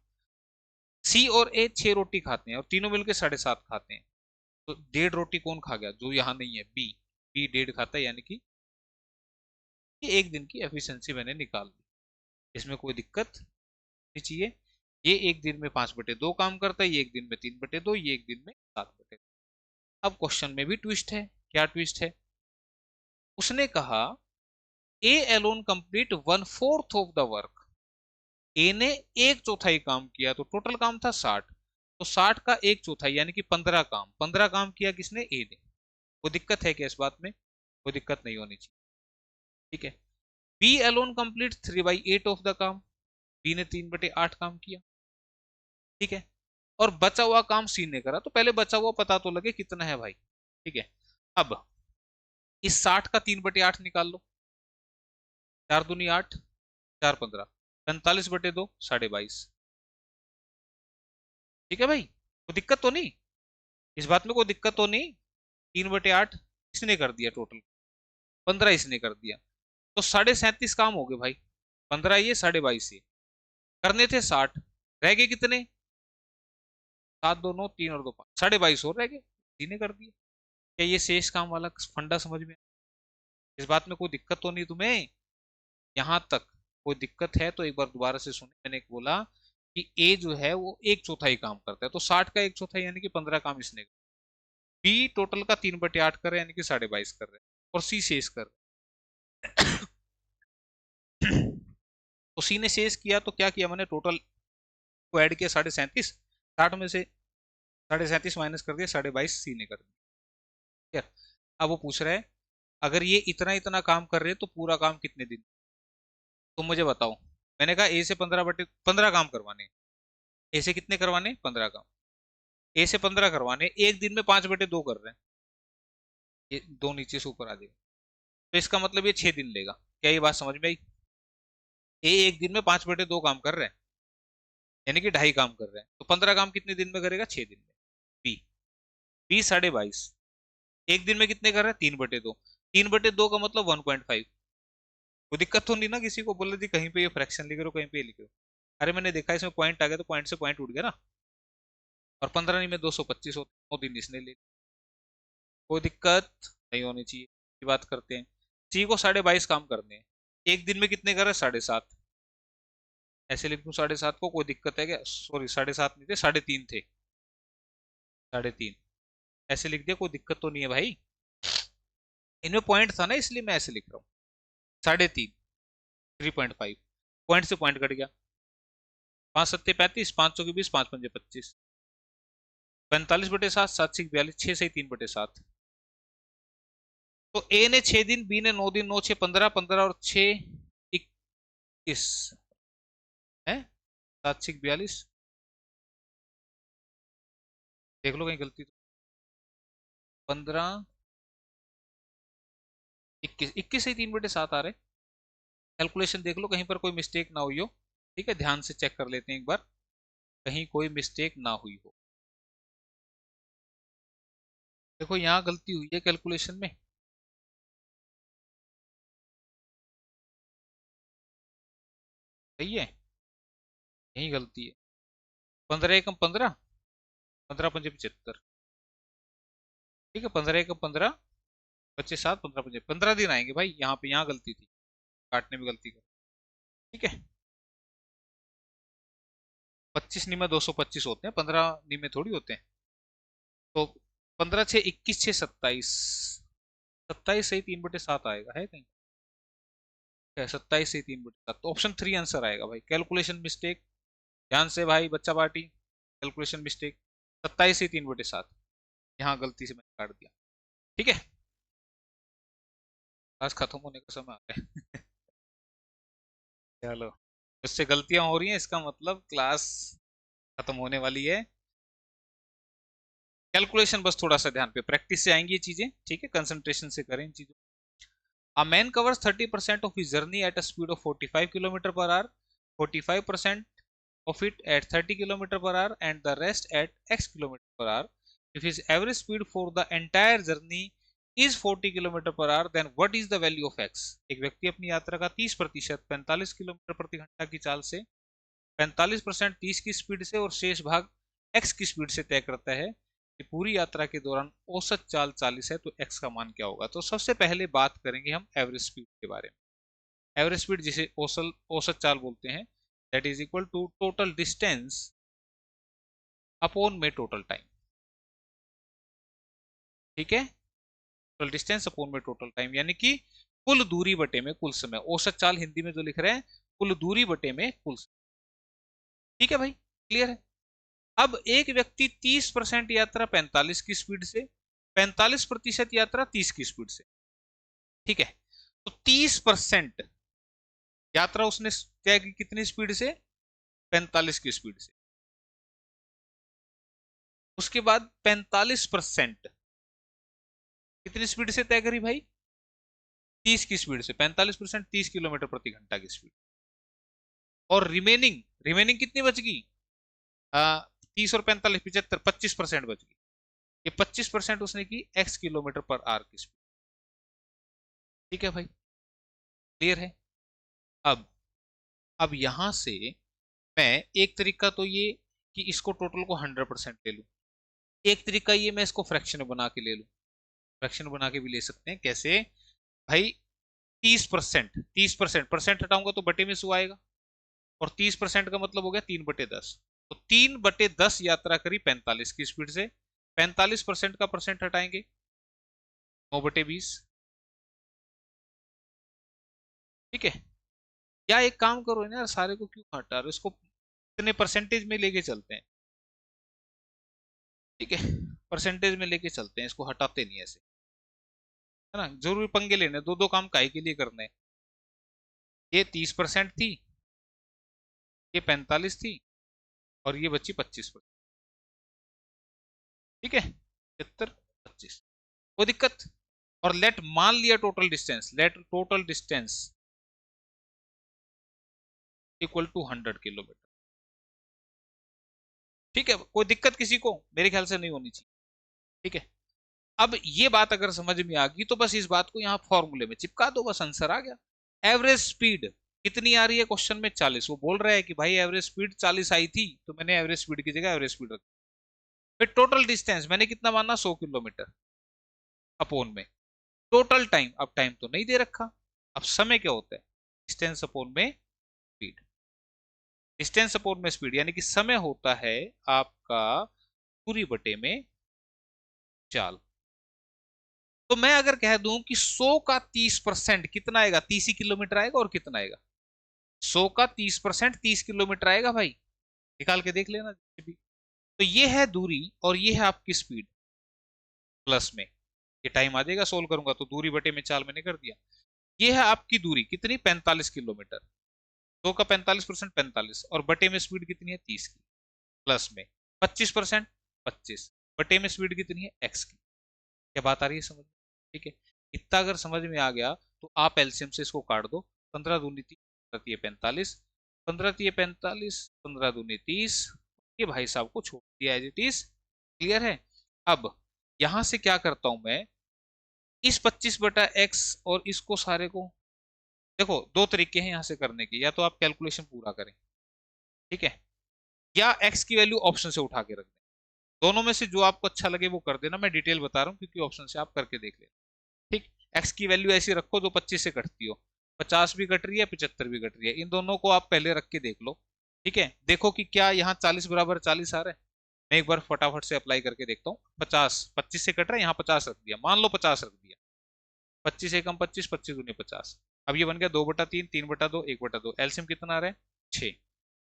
सी और ए 6 रोटी खाते हैं और तीनों मिलकर 7.5 खाते हैं, तो 1.5 रोटी कौन खा गया? जो यहाँ नहीं है, बी। बी 1.5 खाता है, यानी कि ये एक दिन की एफिशिएंसी मैंने निकाल दी। इसमें कोई दिक्कत नहीं चाहिए। ये एक दिन में 5/2 काम करता है, ये एक दिन में 3/2, ये एक दिन में 7/2। अब क्वेश्चन में भी ट्विस्ट है। क्या ट्विस्ट है? उसने कहा A alone complete 1/4 of the work. A ने एक चौथाई काम किया, तो टोटल काम था 60, तो 60 का एक चौथाई यानी कि 15 काम किया किसने? ए ने। कोई दिक्कत है क्या इस बात में? कोई दिक्कत नहीं होनी चाहिए। ठीक है। B alone complete 3/8 of the काम। बी ने 3/8 काम किया। ठीक है। और बचा हुआ काम सी ने करा, तो पहले बचा हुआ पता तो लगे कितना है भाई। ठीक है। अब इस 60 का 3/8 निकाल लो। 4 दूनी 8, 4 15, 45/2, 22.5। ठीक है भाई, कोई दिक्कत तो नहीं? इस बात में कोई दिक्कत तो नहीं? 3/8 इसने कर दिया टोटल, 15 इसने कर दिया, तो 37.5 काम हो गए भाई। 15 ये, 22.5 ये। करने थे 60, रह गए कितने? 7 2 9 3 और 2 5, 22.5 और रह गए, इन्हें कर दिया। क्या ये शेष काम वाला फंडा समझ में? इस बात में कोई दिक्कत तो नहीं तुम्हें? यहां तक कोई दिक्कत है तो एक बार दोबारा से सुने। मैंने बोला कि ए जो है वो एक चौथाई काम करता है, तो 60 का एक चौथाई यानी कि 15 काम इसने। बी टोटल का 3/8 कर रहे हैं, यानी कि 22.5 कर रहे हैं, और सी शेष कर रहे हैं। तो सी ने शेष किया, तो क्या किया मैंने? टोटल को ऐड किया 37.5, 60 में से 37.5 माइनस कर दिया, 22.5 सी ने कर दिया। ठीक है। अब वो पूछ रहा है अगर ये इतना इतना काम कर रहे हैं तो पूरा काम कितने दिन? तुम मुझे बताओ। मैंने कहा ए से 15 काम करवाने। ए से कितने करवाने? 15 काम। ए से 15 करवाने, एक दिन में 5/2 कर रहे हैं, ये दो नीचे से ऊपर आ जाएगा, तो इसका मतलब ये 6 दिन लेगा। क्या ये बात समझ में आई? ए एक दिन में 5/2 काम कर रहे हैं, यानी कि 2.5 काम कर रहे हैं, तो 15 काम कितने दिन में करेगा? 6 दिन में। बी, बी 22.5 एक दिन में कितने कर रहे हैं? 3/2। 3/2 का मतलब 1.5। कोई दिक्कत तो नहीं ना? किसी को बोले थी कहीं पे ये फ्रैक्शन लिख रहे हो, कहीं पे ये लिख रहे हो? अरे मैंने देखा इसमें पॉइंट आ गया, तो पॉइंट से पॉइंट उठ गया ना। और 15 नहीं में 225 होते, 9 दिन इसने ले। कोई दिक्कत नहीं होनी चाहिए। की बात करते हैं। सी को 22.5 काम करने हैं, एक दिन में कितने कर रहे हैं? 7.5। ऐसे लिख दूं 7.5 को? कोई दिक्कत है क्या? सॉरी, 7.5 नहीं थे, 3.5 थे। 3.5 ऐसे लिख दिया, कोई दिक्कत तो नहीं है भाई? इनमें पॉइंट था ना, इसलिए मैं ऐसे लिख रहा हूँ। 3.5, 3.5, पॉइंट से पॉइंट कट गया। 5 7 35, 5 चौके 20, 5 5 25, 45/7, 7 6 42, 6 से 3/7। तो ए ने 6 दिन, बी ने 9 दिन, 9 6 15, 15 और 6 21 है। 7 6 42, देख लो कहीं गलती तो। 15 21, 21 से 3/7 आ रहे। कैलकुलेशन देख लो कहीं पर कोई मिस्टेक ना हुई हो। ठीक है, ध्यान से चेक कर लेते हैं एक बार, कहीं कोई मिस्टेक ना हुई हो। देखो यहाँ गलती हुई है कैलकुलेशन में। सही है, यही गलती है। 15 एकम 15, 15 5 75। ठीक है, 15 एकम 15, 25 7, 15 दिन आएंगे भाई। यहाँ पे यहाँ गलती थी, काटने में गलती कर। ठीक है। 25 नहीं में 225 होते हैं, 15 नहीं में थोड़ी होते हैं। तो 15 6 21, 6 27, 27 से ही 3/7 आएगा, है कहीं? 27 से 3/7, तो ऑप्शन 3 आंसर आएगा भाई। कैलकुलेशन मिस्टेक, ध्यान से भाई बच्चा पार्टी, कैलकुलेशन मिस्टेक। 27 से 3/7, यहाँ गलती से मैंने काट दिया। ठीक है, क्लास खत्म होने का समय आ गया। चलो, इससे गलतियां हो रही हैं, इसका मतलब क्लास खत्म होने वाली है। कैलकुलेशन बस थोड़ा सा ध्यान पे, प्रैक्टिस से आएंगी ये चीजें। ठीक है, कंसंट्रेशन से करें इन चीजों। A man covers 30% of his journey at a speed of 45 km per hour, 45% of it at 30 km per hour, and the rest at x km per hour. If his average speed for the entire journey is 40 kilometre per hour, then what is the value of X. एक व्यक्ति अपनी यात्रा का 30% 45 kilometre प्रति घंटा की चाल से 45% 30 की स्पीड से और शेष भाग एक्स की स्पीड से तय करता है कि पूरी यात्रा के दौरान औसत चाल 40 है, तो एक्स का मान क्या होगा। तो सबसे पहले बात करेंगे हम एवरेज स्पीड के बारे में। एवरेज स्पीड जिसे औसत चाल बोलते हैं, that is equal to total distance upon में टोटल टाइम। ठीक है, टोटल डिस्टेंस अपॉन में टोटल टाइम, यानी कि कुल दूरी बटे में कुल समय। औसत चाल हिंदी में जो लिख रहे हैं, कुल दूरी बटे में कुल समय। ठीक है भाई, क्लियर है। अब एक व्यक्ति 30% यात्रा 45 की स्पीड से, 45% यात्रा 30 की स्पीड से। ठीक है, तो 30% यात्रा उसने तय की कितनी स्पीड से, 45 की स्पीड से। उसके बाद 45% कितनी स्पीड से तय करी भाई, 30 की स्पीड से। 45% 30 किलोमीटर प्रति घंटा की स्पीड। और रिमेनिंग रिमेनिंग कितनी बच गई, 30 और 45 75, 25% बच गई। ये 25% उसने की x किलोमीटर पर आवर की स्पीड। ठीक है भाई, क्लियर है। अब अब यहां से मैं, एक तरीका तो ये कि इसको टोटल को 100% ले लूं, एक तरीका ये मैं इसको फ्रैक्शन बना के ले लूं। फ्रैक्शन बना के भी ले सकते हैं, कैसे भाई, 30%, 30% परसेंट हटाऊंगा तो बटे में सो आएगा, और 30% का मतलब हो गया 3/10। तो 3/10 यात्रा करी 45 की स्पीड से, 45% का परसेंट हटाएंगे 9/20। ठीक है, या एक काम करो ना यार, सारे को क्यों हटा रहे हो, इसको इतने परसेंटेज में लेके चलते हैं। ठीक है, परसेंटेज में लेके चलते हैं, इसको हटाते नहीं ऐसे, है ना। जरूरी पंगे लेने, दो दो काम काहे के लिए करने हैं। ये 30% थी, ये 45 थी, और ये बची 25%। ठीक है, 75 25, कोई दिक्कत। और लेट मान लिया total distance, let total distance equal to 100 kilometre. ठीक है, कोई दिक्कत किसी को, मेरे ख्याल से नहीं होनी चाहिए। ठीक है, अब ये बात अगर समझ में आ गई तो बस इस बात को यहाँ फॉर्मूले में चिपका दो, बस आंसर आ गया। एवरेज स्पीड कितनी आ रही है क्वेश्चन में, 40। वो बोल रहा है कि भाई एवरेज स्पीड 40 आई थी, तो मैंने एवरेज स्पीड की जगह एवरेज स्पीड रखी। फिर टोटल डिस्टेंस मैंने कितना माना, 100 किलोमीटर अपोन में टोटल टाइम। अब टाइम तो नहीं दे रखा, अब समय क्या होता है, डिस्टेंस अपोन में स्पीड। डिस्टेंस अपोन में स्पीड यानी कि समय होता है आपका पूरी बटे में चाल। तो मैं अगर कह दूं कि 100 का 30% कितना आएगा, 30 ही किलोमीटर आएगा, और कितना आएगा, 100 का 30% 30 किलोमीटर आएगा भाई, निकाल के देख लेना भी। तो ये है दूरी और ये है आपकी स्पीड, प्लस में ये टाइम आ जाएगा, सोल्व करूंगा तो दूरी बटे में चाल मैंने कर दिया। ये है आपकी दूरी कितनी, 45 किलोमीटर। 100 का 45% 45, और बटे में स्पीड कितनी है, 30 की, प्लस में 25% 25, बटे में स्पीड कितनी है, एक्स की। क्या बात आ रही है समझ में। ठीक है, इतना अगर समझ में आ गया तो आप एलसीएम से इसको काट दो। 15 दूनी 30, 15 45, 15 45, 15 दूनी 30। ये भाई साहब को छोड़ दिया एज इट इज, क्लियर है। अब यहां से क्या करता हूं मैं, इस 25/x और इसको सारे को, देखो दो तरीके हैं यहां से करने के, या तो आप कैलकुलेशन पूरा करें, ठीक है, या x की वैल्यू ऑप्शन से उठा के रख दें। दोनों में से जो आपको अच्छा लगे वो कर देना, मैं डिटेल बता रहा हूँ क्योंकि ऑप्शन से आप करके देख लेना। ठीक, एक्स की वैल्यू ऐसी रखो जो 25 से कटती हो, 50 भी कट रही है 75 भी कट रही है, इन दोनों को आप पहले रख के देख लो। ठीक है, देखो कि क्या यहाँ 40 बराबर 40 आ रहा है। मैं एक बार फटाफट से अप्लाई करके देखता हूँ। 50 25 से कट रहा है, यहाँ 50 रख दिया, मान लो 50 रख दिया, 25 एकम 25, 25 दूनी 50। अब ये बन गया 2/3, 3/2, 1/2, एलसीएम कितना आ रहा है, 6।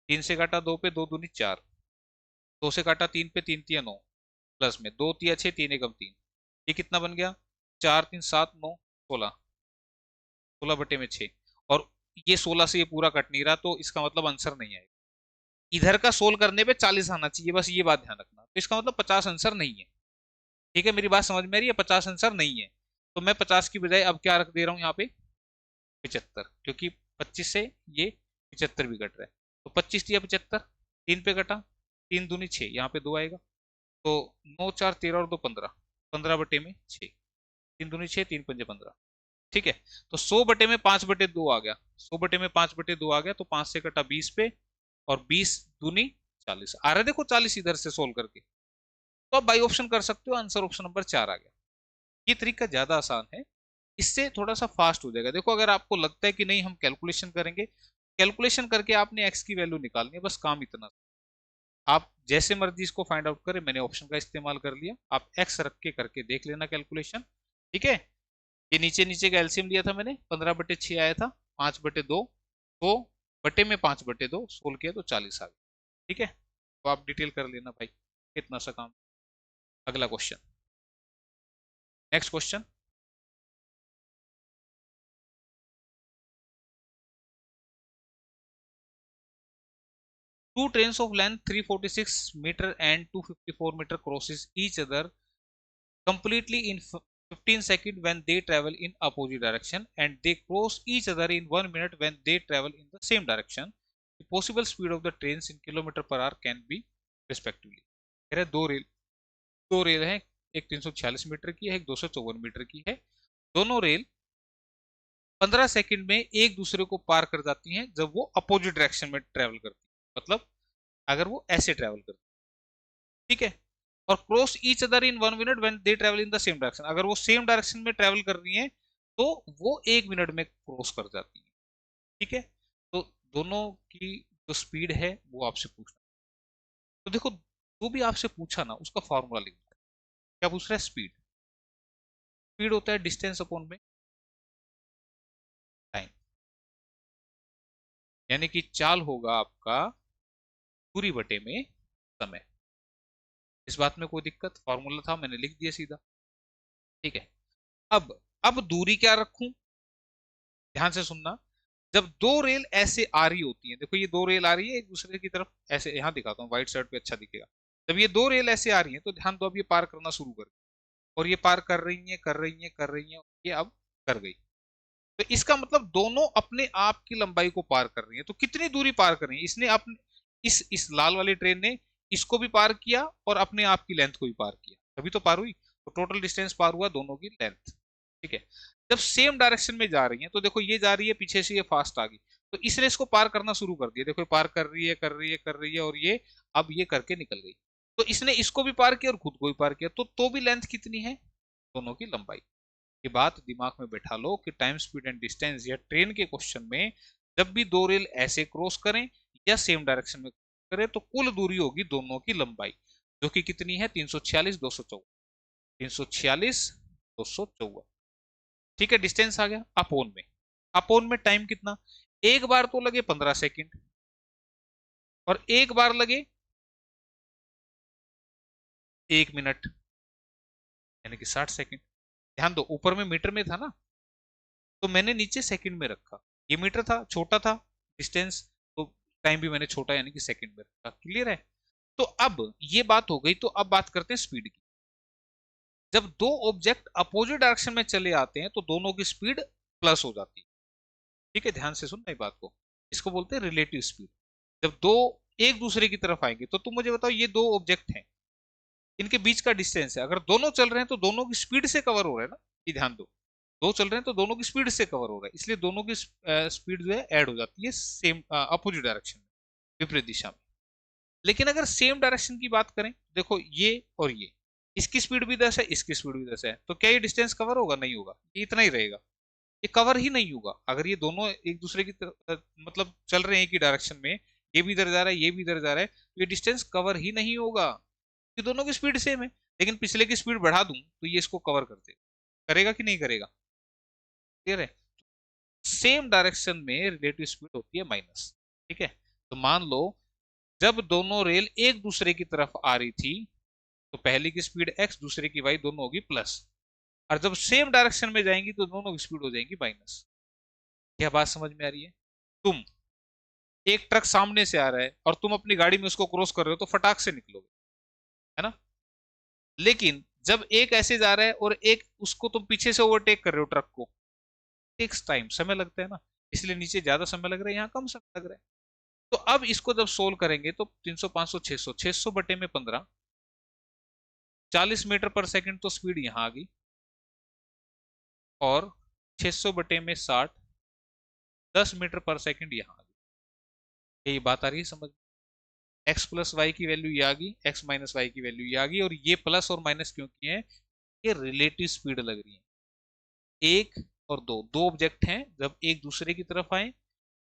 3 से काटा 2 पे, 2 दूनी 4, 2 से काटा 3 पे, 3 तिया 9, प्लस में 2 तिया 6, 3 एकम 3। ये कितना बन गया, 4 3 7 9 16, 16/6। और ये 16 से ये पूरा कट नहीं रहा, तो इसका मतलब आंसर नहीं आएगा। इधर का सोल्व करने पे 40 आना चाहिए, बस ये बात ध्यान रखना। तो इसका मतलब 50 आंसर नहीं है। ठीक है, मेरी बात समझ में आ रही है, 50 आंसर नहीं है। तो मैं 50 की बजाय अब क्या रख दे रहा हूँ यहाँ पे, 75, क्योंकि 25 से ये 75 भी कट रहा है। तो 25 या 75, 3 पे कटा, 3 दूनी 6, यहाँ पे 2 आएगा। तो 9 4 13 और 2 15, 15/6। तीन दूनी 6, तीन पंजे 15। ठीक है, तो 100/5/2 आ गया, 100/5/2 आ गया, तो 5 से कटा 20 पे, और 20 दूनी 40 आ रहा है। देखो 40 इधर से सोल्व करके, तो आप बाई ऑप्शन कर सकते हो, आंसर ऑप्शन नंबर 4 आ गया। ये तरीका ज्यादा आसान है, इससे थोड़ा सा फास्ट हो जाएगा। देखो अगर आपको लगता है कि नहीं हम कैलकुलेशन करेंगे, कैलकुलेशन करके आपने एक्स की वैल्यू निकालनी है, बस काम इतना। आप जैसे मर्जी इसको फाइंड आउट करें, मैंने ऑप्शन का इस्तेमाल कर लिया, आप एक्स रख के करके देख लेना कैलकुलेशन। ठीक है, ये नीचे नीचे का एलसीएम लिया था मैंने, 15/6 आया था, 5/2, तो बटे में 5/2 सोल्व किया तो 40 आ गया। ठीक है, तो आप डिटेल कर लेना भाई, कितना सा काम। अगला question, next question. Two trains of length 346 meter and 254 meter crosses each other completely in 15 seconds when they travel in opposite direction, and they cross each other in 1 minute when they travel in the same direction. The possible speed of the trains in kilometer per hour can be respectively. कह रहे दो rail है, एक 346 metre की है, एक 254 metre की है। दोनों रेल 15 सेकंड में एक दूसरे को पार कर जाती हैं जब वो अपोजिट डायरेक्शन में ट्रेवल करती है, मतलब अगर वो ऐसे ट्रेवल करती है। ठीक है, और cross each other in 1 minute when they travel in the same direction, अगर वो सेम डायरेक्शन में ट्रेवल कर रही है तो वो 1 मिनट में क्रॉस कर जाती है। ठीक है, तो दोनों की जो स्पीड है वो आपसे पूछना। तो देखो जो भी आपसे पूछा ना उसका फॉर्मूला लिख दो। क्या पूछ रहा है? स्पीड। स्पीड होता है डिस्टेंस अपॉन में टाइम, यानी कि चाल होगा आपका दूरी बटे में समय। इस बात में कोई दिक्कत? फॉर्मूला था, मैंने लिख दिया सीधा। ठीक है, अब दूरी क्या रखूं, ध्यान से सुनना। जब दो रेल ऐसे आ रही होती हैं, देखो ये दो रेल आ रही है एक दूसरे की तरफ, ऐसे यहां दिखाता हूँ व्हाइट शर्ट पे अच्छा दिखेगा। जब ये दो रेल ऐसे आ रही हैं तो ध्यान दो, अब ये पार करना शुरू कर, और ये पार कर रही है कर रही है कर रही है, ये अब कर गई। तो इसका मतलब दोनों अपने आप की लंबाई को पार कर रही है। तो कितनी दूरी पार कर रही है? इसने अपने इस लाल वाली ट्रेन ने इसको भी पार किया और अपने आप की लेंथ को भी पार किया, तभी तो पार हुई। तो टोटल डिस्टेंस पार हुआ दोनों की लेंथ। ठीक है, जब सेम डायरेक्शन में जा रही है तो देखो ये जा रही है पीछे से, ये फास्ट आ गई, तो इसने इसको पार करना शुरू कर दिया। देखो ये पार कर रही है कर रही है कर रही है, और ये अब ये करके निकल गई। तो इसने इसको भी पार किया और खुद को भी पार किया, तो भी लेंथ कितनी है? दोनों की लंबाई। ये बात दिमाग में बैठा लो कि टाइम स्पीड एंड डिस्टेंस या ट्रेन के क्वेश्चन में जब भी दो रेल ऐसे क्रॉस करें या सेम डायरेक्शन में करें तो कुल दूरी होगी दोनों की लंबाई, जो कि कितनी है? 346 254, 346 254। ठीक है, डिस्टेंस आ गया। अपोन में, अपोन में टाइम कितना? एक बार तो लगे 15 सेकंड, और एक बार लगे 1 मिनट, यानी कि 60 सेकंड। ध्यान दो ऊपर में मीटर में था ना, तो मैंने नीचे सेकंड में रखा। ये मीटर था, छोटा था डिस्टेंस, तो टाइम भी मैंने छोटा यानी कि सेकंड में रखा। क्लियर है? तो अब ये बात हो गई, तो अब बात करते हैं स्पीड की। जब दो ऑब्जेक्ट अपोजिट डायरेक्शन में चले आते हैं तो दोनों की स्पीड प्लस हो जाती है। ठीक है, ध्यान से सुनना इस बात को, इसको बोलते हैं रिलेटिव स्पीड। जब दो एक दूसरे की तरफ आएंगे, तो तुम मुझे बताओ ये दो ऑब्जेक्ट हैं, इनके बीच का डिस्टेंस है, अगर दोनों चल रहे हैं तो दोनों की स्पीड से कवर हो रहा है ना, ये ध्यान दो। दो चल रहे हैं तो दोनों की स्पीड से कवर हो रहा है, इसलिए दोनों की स्पीड जो है ऐड हो जाती है सेम अपोजिट डायरेक्शन में, विपरीत दिशा में। लेकिन अगर सेम डायरेक्शन की बात करें, देखो ये और ये, इसकी स्पीड भी 10 है, इसकी स्पीड भी 10 है, तो क्या ये डिस्टेंस कवर होगा? नहीं होगा, ये इतना ही रहेगा, ये कवर ही नहीं होगा। अगर ये दोनों एक दूसरे की मतलब चल रहे हैं एक ही डायरेक्शन में, ये भी इधर जा रहा है ये भी इधर जा रहा है, तो ये डिस्टेंस कवर ही नहीं होगा, ये दोनों की स्पीड सेम है। लेकिन पिछले की स्पीड बढ़ा दूं तो ये इसको कवर कर देगा, करेगा कि नहीं करेगा? क्लियर है? सेम डायरेक्शन में रिलेटिव स्पीड होती है माइनस। ठीक है, तो मान लो जब दोनों रेल एक दूसरे की तरफ आ रही थी तो पहली की स्पीड एक्स, दूसरे की वाई, दोनों होगी प्लस, और जब सेम डायरेक्शन में जाएंगी तो दोनों की स्पीड हो जाएंगी माइनस। क्या बात समझ में आ रही है? तुम एक ट्रक सामने से आ रहा है और तुम अपनी गाड़ी में उसको क्रॉस कर रहे हो तो फटाक से निकलोगे, है ना? लेकिन जब एक ऐसे जा रहा है और एक उसको तुम पीछे से ओवरटेक कर रहे हो ट्रक को, टेक्स टाइम, समय लगता है ना, इसलिए नीचे ज्यादा समय लग रहा है, यहाँ कम समय लग रहा है। तो अब इसको जब सोल्व करेंगे तो 300 500 600, 600 बटे में 15, 40 मीटर पर सेकंड तो स्पीड यहाँ आ गई। और 600 बटे में 60, 10 मीटर पर सेकंड यहाँ आ गई। यही बात आ रही है समझ में? एक्स प्लस वाई की वैल्यू ये आ गई, एक्स माइनस वाई की वैल्यू ये आ गई, और ये प्लस और माइनस क्यों किए हैं? ये रिलेटिव स्पीड लग रही है। एक और दो, दो ऑब्जेक्ट हैं, जब एक दूसरे की तरफ आए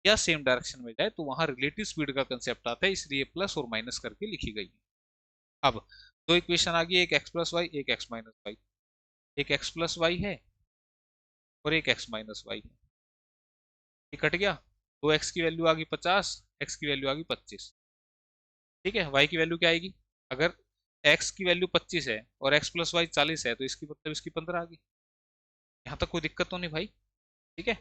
या सेम डायरेक्शन में जाए तो वहां रिलेटिव स्पीड का कंसेप्ट आता है, इसलिए प्लस और माइनस करके लिखी गई है। अब दो इक्वेशन आ गई, एक एक्स प्लस वाई, एक एक्स माइनस वाई। एक एक्स प्लस वाई है और एक एक्स माइनस वाई है। ये कट गया, दो एक्स की वैल्यू आ गई 50, एक्स की वैल्यू आ गई 25। ठीक है, वाई की वैल्यू क्या आएगी? अगर एक्स की वैल्यू 25 है और एक्स प्लस वाई 40 है, तो इसकी मतलब इसकी 15 आ गई। यहाँ तक कोई दिक्कत तो नहीं भाई? ठीक है।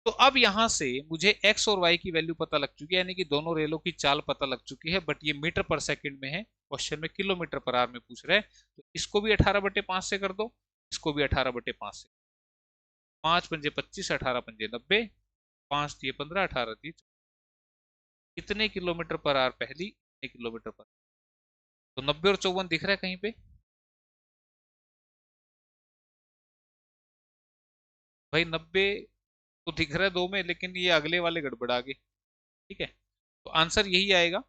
तो अब यहां से मुझे x और y की वैल्यू पता लग चुकी है, यानी कि दोनों रेलों की चाल पता लग चुकी है, बट ये मीटर पर सेकंड में है, क्वेश्चन में किलोमीटर पर आवर में पूछ रहे हैं। तो इसको भी 18/5 से कर दो, इसको भी 18/5 से। 5 पंजे 25, 18 पंजे 90, 5 दिए 15, 18 दिए। कितने किलोमीटर पर आवर पहली, कितने किलोमीटर पर? तो 90 और 54 दिख रहा है कहीं पे? भाई 90 तो दिख रहा है दो में, लेकिन ये अगले वाले गड़बड़ा गए। ठीक है, तो आंसर यही आएगा।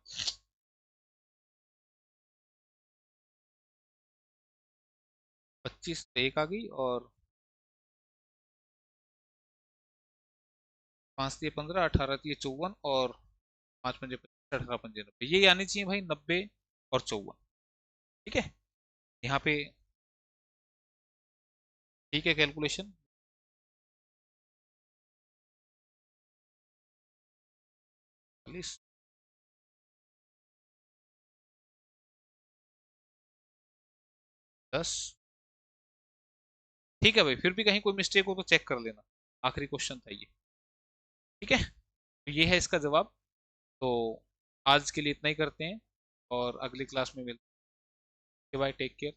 25 एक आ गई, और 5 दिए 15, 18 दिए 54, और 5 पंजे 25, 18 पंजे 90, ये आनी चाहिए भाई 90 और 54। ठीक है, यहाँ पे ठीक है कैलकुलेशन। 40, 10। ठीक है भाई, फिर भी कहीं कोई मिस्टेक हो तो चेक कर लेना, आखिरी क्वेश्चन था ये। ठीक है, तो ये है इसका जवाब। तो आज के लिए इतना ही करते हैं, और अगली क्लास में मिलते हैं। Bye, take care.